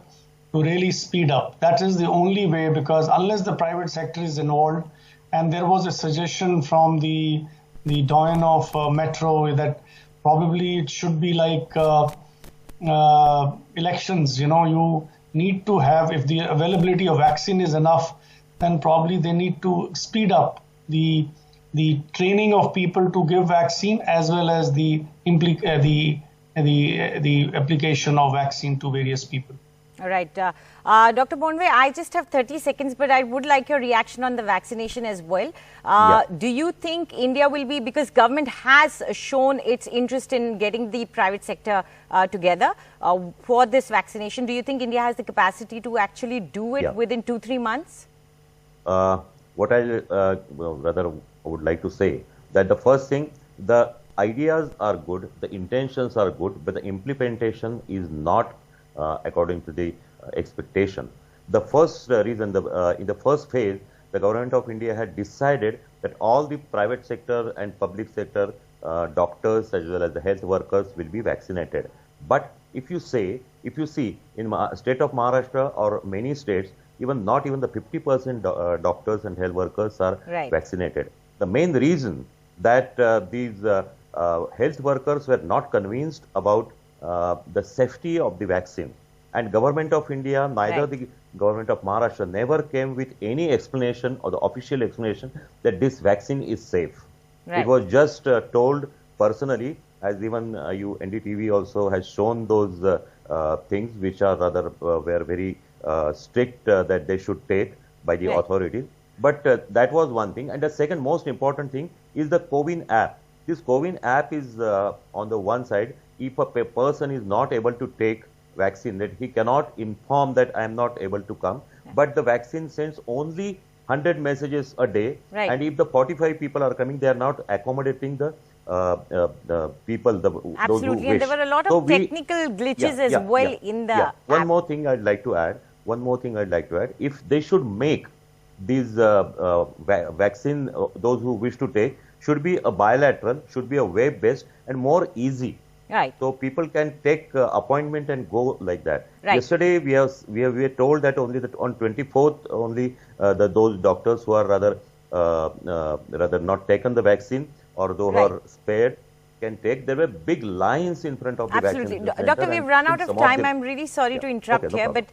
to really speed up. That is the only way, because unless the private sector is involved, and there was a suggestion from the doyen of Metro that probably it should be like elections. You know, you need to have, if the availability of vaccine is enough, then probably they need to speed up the training of people to give vaccine, as well as the application of vaccine to various people. All right. Dr. Bonve, I just have 30 seconds, but I would like your reaction on the vaccination as well. Do you think India will be, because government has shown its interest in getting the private sector together for this vaccination, do you think India has the capacity to actually do it within 2-3 months? What I rather would like to say, that the first thing, the ideas are good, the intentions are good, but the implementation is not according to the expectation. The first reason, in the first phase, the government of India had decided that all the private sector and public sector doctors as well as the health workers will be vaccinated. But if you see in state of Maharashtra or many states, not even the 50% doctors and health workers are vaccinated. The main reason that these health workers were not convinced about the safety of the vaccine, and government of India, neither the government of Maharashtra never came with any explanation or the official explanation that this vaccine is safe. It was just told personally, as even NDTV also has shown those things which are rather were very strict that they should take by the authorities. But that was one thing. And the second most important thing is the CoWIN app. This CoWIN app is on the one side, if a person is not able to take vaccine, that he cannot inform that I am not able to come. But the vaccine sends only 100 messages a day. And if the 45 people are coming, they are not accommodating the people, those who wish. And there were a lot of technical glitches as well in the app. One more thing I'd like to add. If they should make these vaccine, those who wish to take, should be a bilateral, should be a web-based and more easy. So people can take appointment and go like that. Yesterday we were told that only on 24th only those doctors who are rather not taken the vaccine or those who are spared can take. There were big lines in front of the vaccine. Doctor, we've run out of time. I'm really sorry to interrupt here, but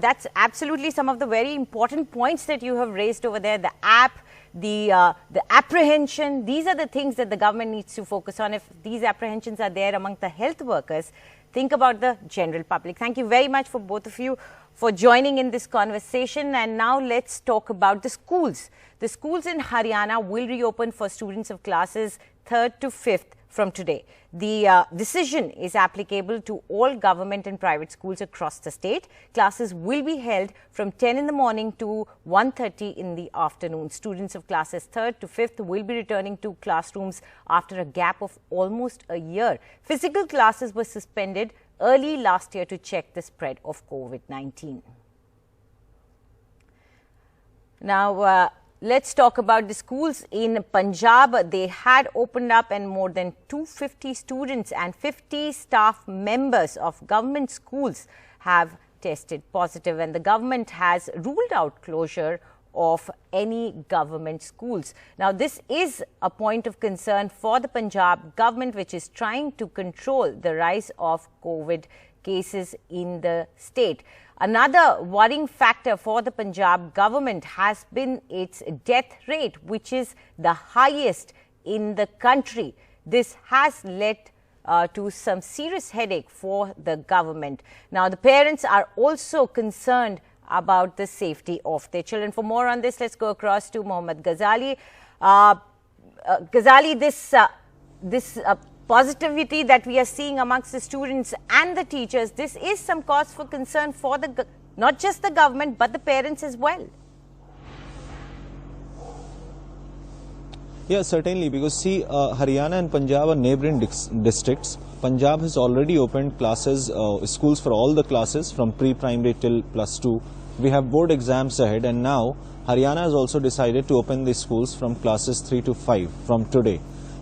that's absolutely some of the very important points that you have raised over there. The app, the apprehension, these are the things that the government needs to focus on. If these apprehensions are there among the health workers, think about the general public. Thank you very much for both of you for joining in this conversation. And now let's talk about the schools. The schools in Haryana will reopen for students of classes 3rd to 5th from today. The decision is applicable to all government and private schools across the state. Classes will be held from 10 in the morning to 1:30 in the afternoon. Students of classes 3rd to 5th will be returning to classrooms after a gap of almost a year. Physical classes were suspended early last year to check the spread of COVID-19. Now, let's talk about the schools in Punjab. They had opened up and more than 250 students and 50 staff members of government schools have tested positive, and the government has ruled out closure of any government schools. Now, this is a point of concern for the Punjab government, which is trying to control the rise of COVID cases in the state. Another worrying factor for the Punjab government has been its death rate, which is the highest in the country. This has led to some serious headache for the government. Now, the parents are also concerned about the safety of their children. For more on this, let's go across to Mohammad Ghazali. Ghazali, this positivity that we are seeing amongst the students and the teachers, this is some cause for concern for not just the government but the parents as well. Yeah, certainly, because see, Haryana and Punjab are neighboring districts. Punjab has already opened classes, schools for all the classes from pre-primary till +2. We have board exams ahead, and now Haryana has also decided to open the schools from classes 3 to 5 from today.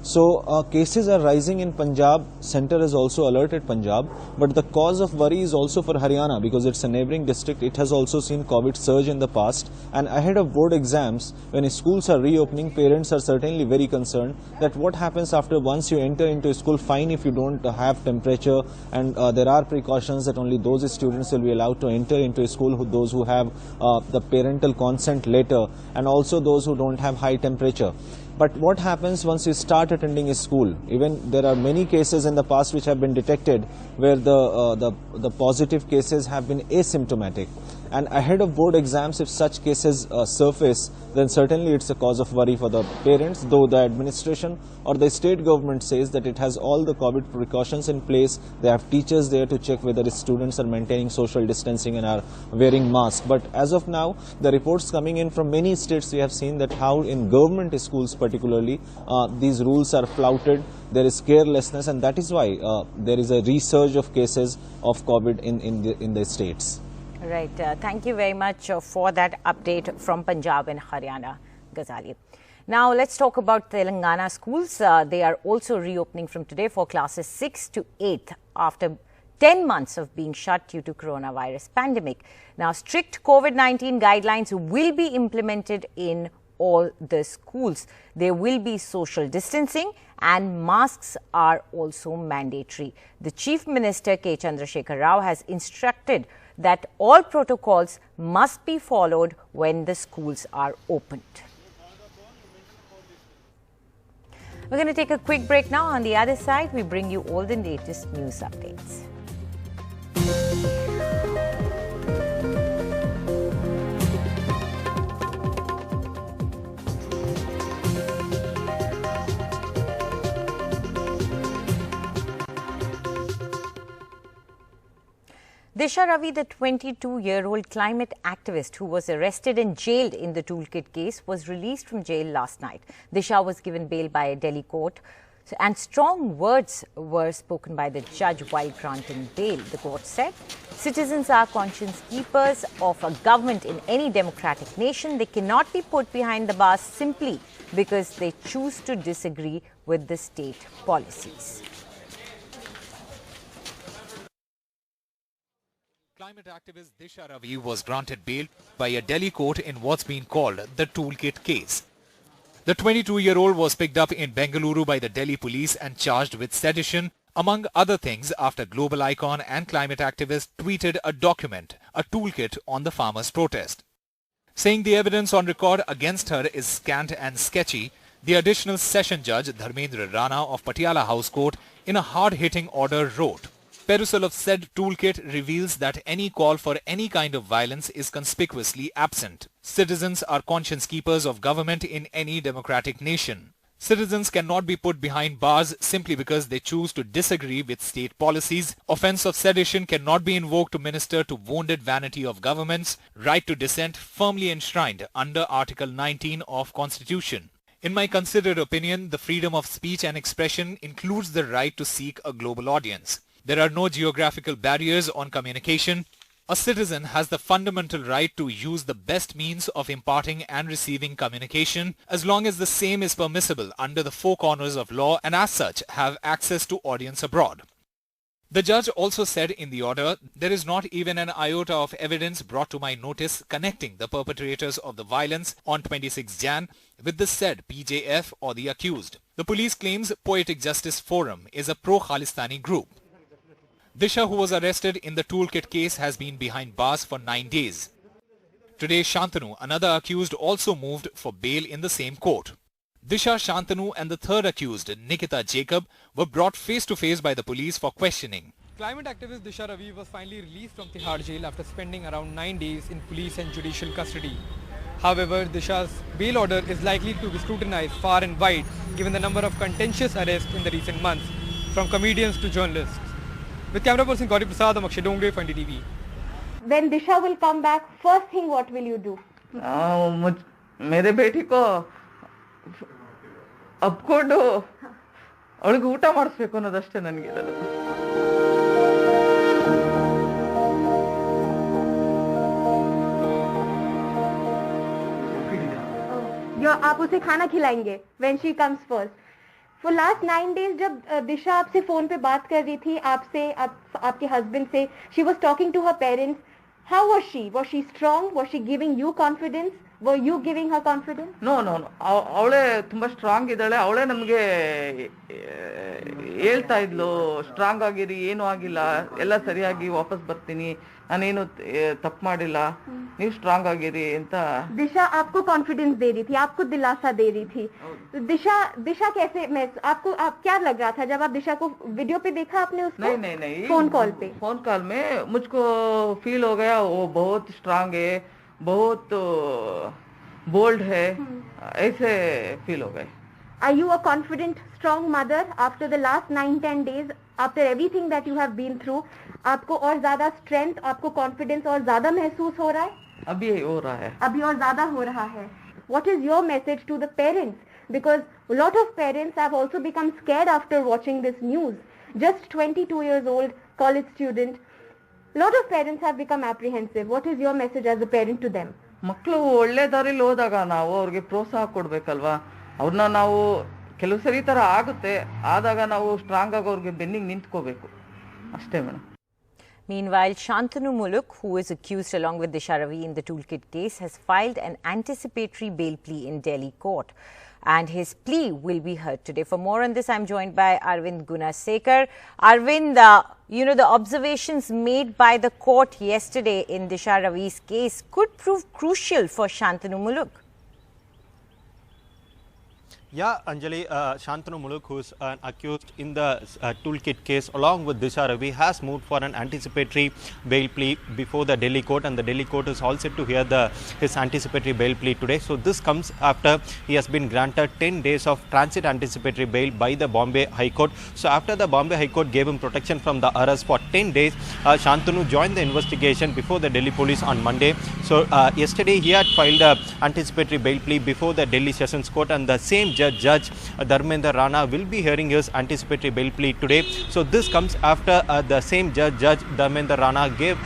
So cases are rising in Punjab. Center has also alerted Punjab, but the cause of worry is also for Haryana because it's a neighboring district. It has also seen COVID surge in the past, and ahead of board exams, when schools are reopening, parents are certainly very concerned that what happens after once you enter into a school. Fine if you don't have temperature, and there are precautions that only those students will be allowed to enter into a school, those who have the parental consent letter, and also those who don't have high temperature. But what happens once you start attending a school? Even there are many cases in the past which have been detected where the positive cases have been asymptomatic. And ahead of board exams, if such cases surface, then certainly it's a cause of worry for the parents, though the administration or the state government says that it has all the COVID precautions in place. They have teachers there to check whether students are maintaining social distancing and are wearing masks. But as of now, the reports coming in from many states, we have seen that how in government schools particularly, these rules are flouted. There is carelessness, and that is why there is a resurge of cases of COVID in the states. Right. Thank you very much for that update from Punjab and Haryana, Ghazali. Now, let's talk about Telangana schools. They are also reopening from today for classes 6 to 8 after 10 months of being shut due to coronavirus pandemic. Now, strict COVID-19 guidelines will be implemented in all the schools. There will be social distancing and masks are also mandatory. The Chief Minister K. Chandrasekhar Rao has instructed that all protocols must be followed when the schools are opened. We're going to take a quick break now. On the other side, we bring you all the latest news updates. Disha Ravi, the 22-year-old climate activist who was arrested and jailed in the toolkit case, was released from jail last night. Disha was given bail by a Delhi court, and strong words were spoken by the judge while granting bail. The court said, citizens are conscience keepers of a government in any democratic nation. They cannot be put behind the bars simply because they choose to disagree with the state policies. Climate activist Disha Ravi was granted bail by a Delhi court in what's been called the toolkit case. The 22-year-old was picked up in Bengaluru by the Delhi police and charged with sedition, among other things, after global icon and climate activist tweeted a document, a toolkit on the farmers' protest. Saying the evidence on record against her is scant and sketchy, the additional session judge Dharmendra Rana of Patiala House Court in a hard-hitting order wrote, Perusal of said toolkit reveals that any call for any kind of violence is conspicuously absent. Citizens are conscience keepers of government in any democratic nation. Citizens cannot be put behind bars simply because they choose to disagree with state policies. Offence of sedition cannot be invoked to minister to wounded vanity of governments. Right to dissent firmly enshrined under Article 19 of Constitution. In my considered opinion, the freedom of speech and expression includes the right to seek a global audience. There are no geographical barriers on communication. A citizen has the fundamental right to use the best means of imparting and receiving communication as long as the same is permissible under the four corners of law and as such have access to audience abroad. The judge also said in the order, there is not even an iota of evidence brought to my notice connecting the perpetrators of the violence on 26 Jan with the said PJF or the accused. The police claims Poetic Justice Forum is a pro-Khalistani group. Disha, who was arrested in the toolkit case, has been behind bars for 9 days. Today, Shantanu, another accused, also moved for bail in the same court. Disha, Shantanu and the third accused, Nikita Jacob, were brought face-to-face by the police for questioning. Climate activist Disha Ravi was finally released from Tihar jail after spending around 9 days in police and judicial custody. However, Disha's bail order is likely to be scrutinized far and wide given the number of contentious arrests in the recent months, from comedians to journalists. With camera person Gauri Prasad, I'm Akshay Dongre for NDTV. When Disha will come back, first thing what will you do? मेरे बेटी को ಅಪ್ಕೊಂಡು ಅವಳಿಗೆ ಊಟ ಮಾಡಿಸ್ಬೇಕು ಅನ್ನೋದಷ್ಟೇ ನನಗಿರೋದು. आप उसे खाना खिलाएंगे when she comes first. For last 9 days जब दिशा आपसे फोन पे बात कर रही थी, आपके husband से, she was talking to her parents. How was she? Was she strong? Was she giving you confidence? Were you giving her confidence? No. ಅವಳೇ ತುಂಬಾ ಸ್ಟ್ರಾಂಗ್ ಇದ್ದಾಳೆ. ಅವಳೇ ನಮಗೆ ಹೇಳ್ತಾ ಇದ್ಲು, ಸ್ಟ್ರಾಂಗ್ ಆಗಿರಿ, ಏನೂ ಆಗಿಲ್ಲ, ಎಲ್ಲ ಸರಿಯಾಗಿ ವಾಪಸ್ ಬರ್ತೀನಿ, ನಾನೇನು ತಪ್ಪು ಮಾಡಿಲ್ಲ, ನೀವು ಸ್ಟ್ರಾಂಗ್ ಆಗಿರಿ ಅಂತ. दिशा आपको कॉन्फिडेंस दे रही थी, आपको दिलासा दे रही थी. दिशा कैसे, आप क्या लग रहा था जब आप दिशा को वीडियो पे देखा आपने उसको? नहीं फोन कॉल पे. फोन कॉल में मुझको फील हो गया वो बहुत स्ट्रांग है, बहुत बोल्ड है, ऐसे फील हो गए. Are you a confident, strong mother after the last 9-10 days, after everything that you have been through? आपको और ज्यादा strength, आपको confidence और ज्यादा महसूस हो रहा है? अभी हो रहा है. अभी और ज्यादा हो रहा है. What is your message to the parents? Because a lot of parents have also become scared after watching this news. Just 22 years old, college student. A lot of parents have become apprehensive. What is your message as a parent to them? ಮಕ್ಕಳು ಒಳ್ಳೆ ದಾರಿಲಿ ಹೋದಾಗ ನಾವು ಅವ್ರಿಗೆ ಪ್ರೋತ್ಸಾಹ ಕೊಡ್ಬೇಕಲ್ವಾ. ಅವ್ರನ್ನ ನಾವು ಕೆಲವು ಸರಿ ತರ ಆಗುತ್ತೆ, ಆದಾಗ ನಾವು ಸ್ಟ್ರಾಂಗ್ ಆಗಿ ಅವ್ರಿಗೆ ಬೆನ್ನಿಗೆ ನಿಂತ್ಕೋಬೇಕು ಅಷ್ಟೇ madam. Meanwhile, Shantanu Muluk, who is accused along with Disha Ravi in the toolkit case, has filed an anticipatory bail plea in Delhi court. And his plea will be heard today. For more on this, I'm joined by Arvind Gunasekar. Arvind, the observations made by the court yesterday in Disha Ravi's case could prove crucial for Shantanu Muluk. Yeah, Anjali, Shantanu Muluk, who is accused in the toolkit case along with Disha Ravi, has moved for an anticipatory bail plea before the Delhi court, and the Delhi court is all set to hear his anticipatory bail plea today. So this comes after he has been granted 10 days of transit anticipatory bail by the Bombay High Court. So after the Bombay High Court gave him protection from the arrest for 10 days, Shantanu joined the investigation before the Delhi police on Monday. So yesterday he had filed an anticipatory bail plea before the Delhi Sessions Court, and the same Judge Dharmendra Rana will be hearing his anticipatory bail plea today. So this comes after the same Judge Dharmendra Rana gave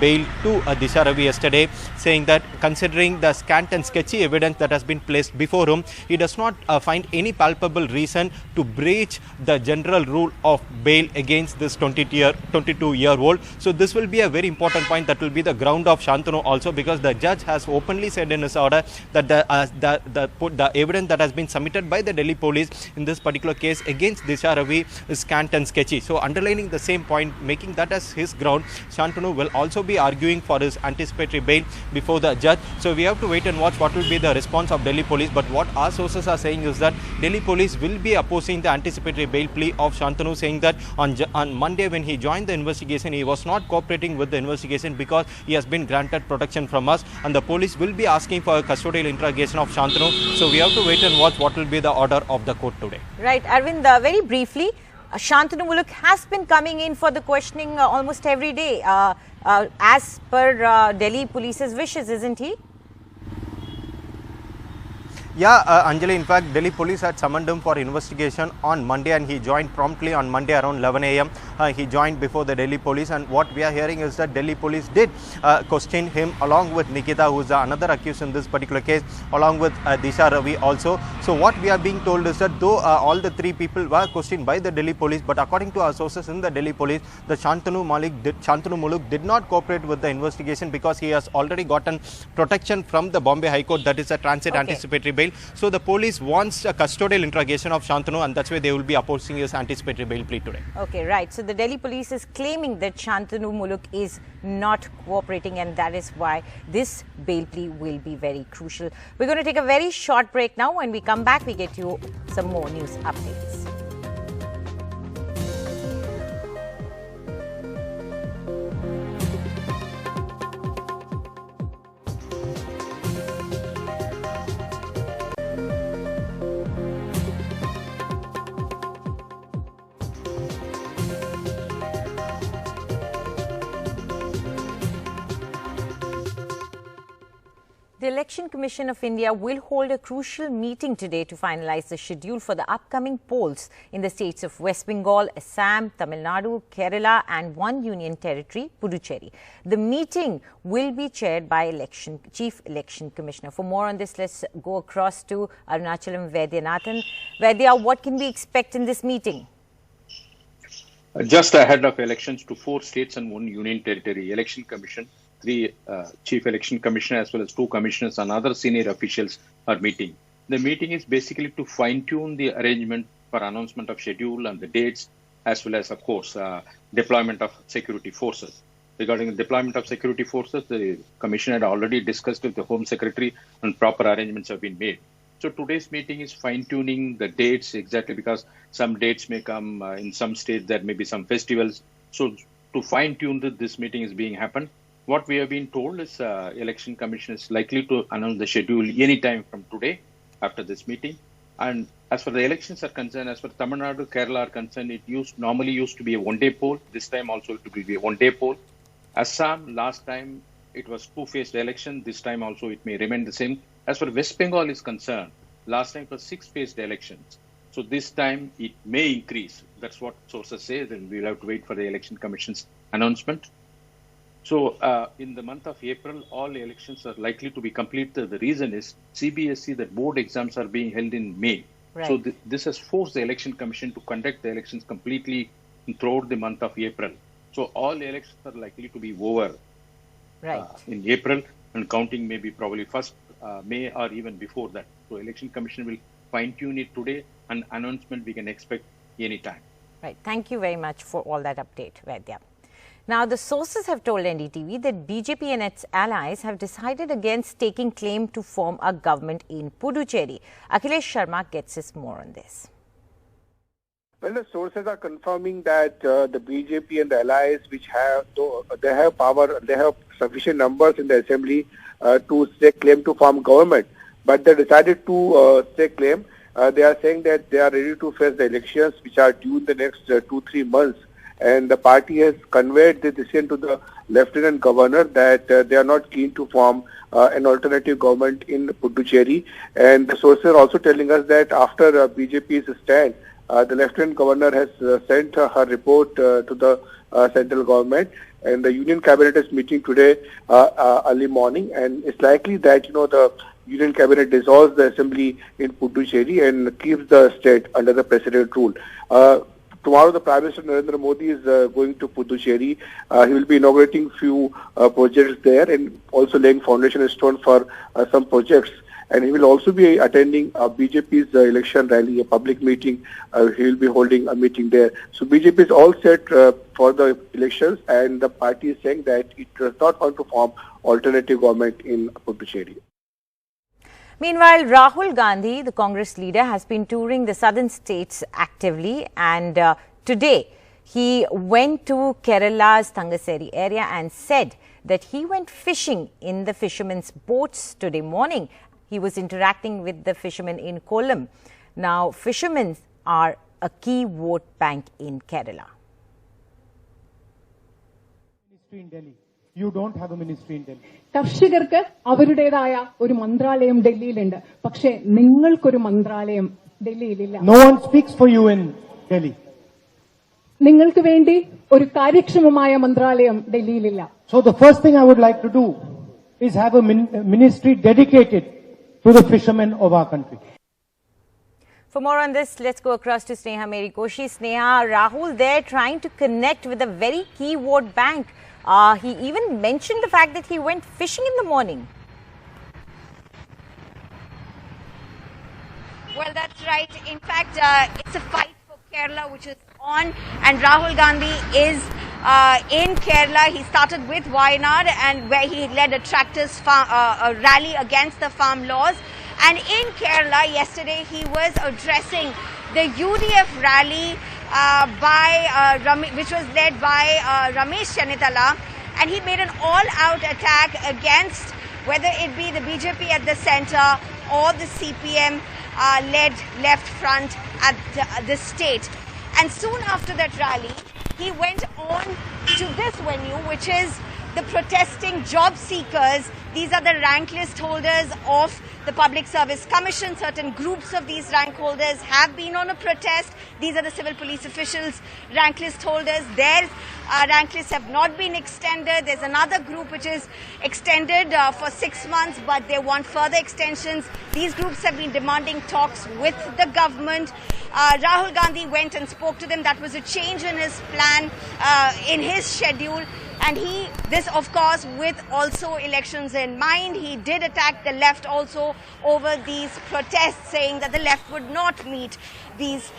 bail to Disha Ravi yesterday, saying that considering the scant and sketchy evidence that has been placed before him, he does not find any palpable reason to breach the general rule of bail against this 22-year-old. So this will be a very important point that will be the ground of Shantanu also, because the judge has openly said in his order that the evidence that has been submitted by the Delhi police Police in this particular case against Disha Ravi is scant and sketchy. So underlining the same point, making that as his ground, Shantanu will also be arguing for his anticipatory bail before the judge. So we have to wait and watch what will be the response of Delhi Police. But what our sources are saying is that Delhi Police will be opposing the anticipatory bail plea of Shantanu, saying that on Monday when he joined the investigation, he was not cooperating with the investigation because he has been granted protection from us, and the police will be asking for a custodial interrogation of Shantanu. So we have to wait and watch what will be the order of the court today. Right, Arvind, very briefly, Shantanu Muluk has been coming in for the questioning almost every day as per Delhi Police's wishes, isn't he? Yeah, Anjali, in fact, Delhi Police had summoned him for investigation on Monday, and he joined promptly on Monday around 11 a.m. He joined before the Delhi Police, and what we are hearing is that Delhi Police did question him along with Nikita, who is another accused in this particular case, along with Disha Ravi also. So what we are being told is that though all the three people were questioned by the Delhi Police, but according to our sources in the Delhi Police, the Shantanu Muluk did not cooperate with the investigation because he has already gotten protection from the Bombay High Court, that is a transit anticipatory bail. So the police wants a custodial interrogation of Shantanu, and that's why they will be opposing his anticipatory bail plea today. Okay, right. So the Delhi Police is claiming that Shantanu Muluk is not cooperating, and that is why this bail plea will be very crucial. We're going to take a very short break now. When we come back, we get you some more news updates. The Election Commission of India will hold a crucial meeting today to finalize the schedule for the upcoming polls in the states of West Bengal, Assam, Tamil Nadu, Kerala and one union territory, Puducherry. The meeting will be chaired by Chief Election Commissioner. For more on this, let's go across to Arunachalam Vaidyanathan. Vaidya, what can we expect in this meeting? Just ahead of elections to 4 states and 1 union territory, Election Commission, 3 Chief Election Commissioner as well as 2 commissioners and other senior officials are meeting. The meeting is basically to fine-tune the arrangement for announcement of schedule and the dates, as well as, of course, deployment of security forces. Regarding the deployment of security forces, the Commission had already discussed with the Home Secretary and proper arrangements have been made. So today's meeting is fine-tuning the dates exactly because some dates may come in some states, there may be some festivals. So to fine-tune this meeting is being happened. What we have been told is Election Commission is likely to announce the schedule anytime from today after this meeting. And as far the elections are concerned, as far Tamil Nadu, Kerala are concerned, it normally used to be a one-day poll. This time also it will be a one-day poll. Assam, last time it was 2-phased election. This time also it may remain the same. As far West Bengal is concerned, last time it was 6-phased elections. So this time it may increase. That's what sources say. Then we'll have to wait for the Election Commission's announcement. So in the month of April, all elections are likely to be completed. The reason is CBSE, the board exams are being held in May. Right. So this has forced the Election Commission to conduct the elections completely throughout the month of April. So all elections are likely to be over in April, and counting may be probably first May or even before that. So Election Commission will fine-tune it today, and announcement we can expect anytime. Right. Thank you very much for all that update, Vaidya. Now, the sources have told NDTV that BJP and its allies have decided against taking claim to form a government in Puducherry. Akhilesh Sharma gets us more on this. Well, the sources are confirming that the BJP and the allies, which have, they have power, they have sufficient numbers in the assembly to stake claim to form government, but they decided to stake claim. They are saying that they are ready to face the elections, which are due in the next 2-3 months. And the party has conveyed the decision to the Lieutenant Governor that they are not keen to form an alternative government in Puducherry. And the sources are also telling us that after BJP's stand, the Lieutenant Governor has sent her report to the central government. And the Union Cabinet is meeting today early morning. And it's likely that, the Union Cabinet dissolves the assembly in Puducherry and keeps the state under the president rule. Tomorrow, the Prime Minister Narendra Modi is going to Puducherry. He will be inaugurating few projects there and also laying foundation stone for some projects. and he will also be attending BJP's election rally, a public meeting. He will be holding a meeting there. So BJP is all set for the elections, and the party is saying that it does not want to form alternative government in Puducherry. Meanwhile, Rahul Gandhi, the Congress leader, has been touring the southern states actively, and today he went to Kerala's Thangassery area and said that he went fishing in the fishermen's boats today morning. He was interacting with the fishermen in Kollam. Now, fishermen are a key vote bank in Kerala. Ministry in Delhi. You don't have a ministry in Delhi. കർഷകർക്ക് അവരുടേതായ ഒരു മന്ത്രാലയം ഡൽഹിയിലുണ്ട്, പക്ഷേ നിങ്ങൾക്കൊരു മന്ത്രാലയം ഡൽഹിയിലില്ല. No one speaks for you in Delhi. നിങ്ങൾക്ക് വേണ്ടി ഒരു കാര്യക്ഷമമായ മന്ത്രാലയം ഡൽഹിയിലില്ല. So the first thing I would like to do is have a ministry dedicated to the fishermen of our country. For more on this, let's go across to Sneha Merikoshi. Sneha, Rahul there trying to connect with a very key vote bank. He even mentioned the fact that he went fishing in the morning. Well, that's right. In fact, it's a fight for Kerala which is on, and Rahul Gandhi is in Kerala. He started with Wayanad, and where he led a tractors a rally against the farm laws. And in Kerala yesterday, he was addressing the UDF rally which was led by Ramesh Chennithala, and he made an all-out attack against whether it be the BJP at the centre or the CPM led left front at the state. And soon after that rally, he went on to this venue, which is the protesting job seekers. These are the rank list holders of the Public Service Commission. Certain groups of these rank holders have been on a protest. These are the civil police officials, rank list holders. Their rank lists have not been extended. There's another group which is extended for 6 months, but they want further extensions. These groups have been demanding talks with the government. Rahul Gandhi went and spoke to them. That was a change in his plan, in his schedule. And this of course with also elections in mind, he did attack the left also over these protests, saying that the left would not meet these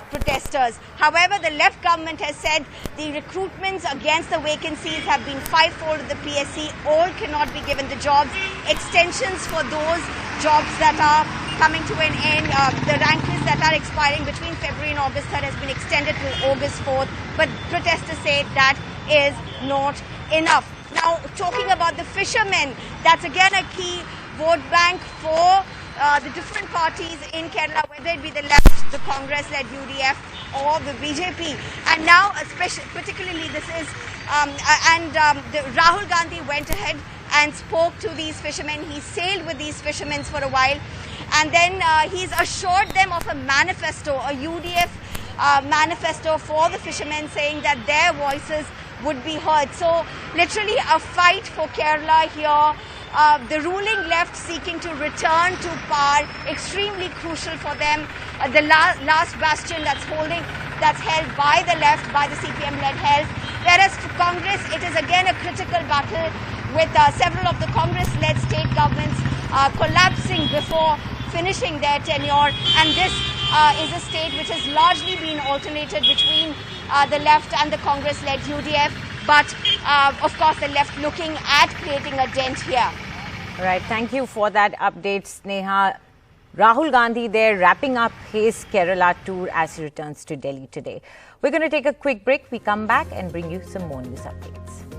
protesters. However, the left government has said the recruitments against the vacancies have been fivefold at the PSC. All cannot be given the jobs. Extensions for those jobs that are coming to an end, the rank lists that are expiring between February and August 3rd has been extended till August 4th. But protesters say that is not enough. Now, talking about the fishermen, that's again a key vote bank for the different parties in Kerala, whether it be the left, the Congress-led UDF or the BJP. And now, particularly this is, Rahul Gandhi went ahead and spoke to these fishermen. He sailed with these fishermen for a while, and then he's assured them of a manifesto, a UDF manifesto for the fishermen, saying that their voices would be heard. So literally a fight for Kerala here. The ruling left seeking to return to power, extremely crucial for them. The last bastion that's held by the left, by the CPM-led help. Whereas for Congress, it is again a critical battle with several of the Congress-led state governments collapsing before finishing their tenure. And this is a state which has largely been alternated between the left and the Congress-led UDF, but of course the left looking at creating a dent here. All right, thank you for that update, Sneha. Rahul Gandhi there wrapping up his Kerala tour as he returns to Delhi today. We're going to take a quick break. We come back and bring you some more news updates.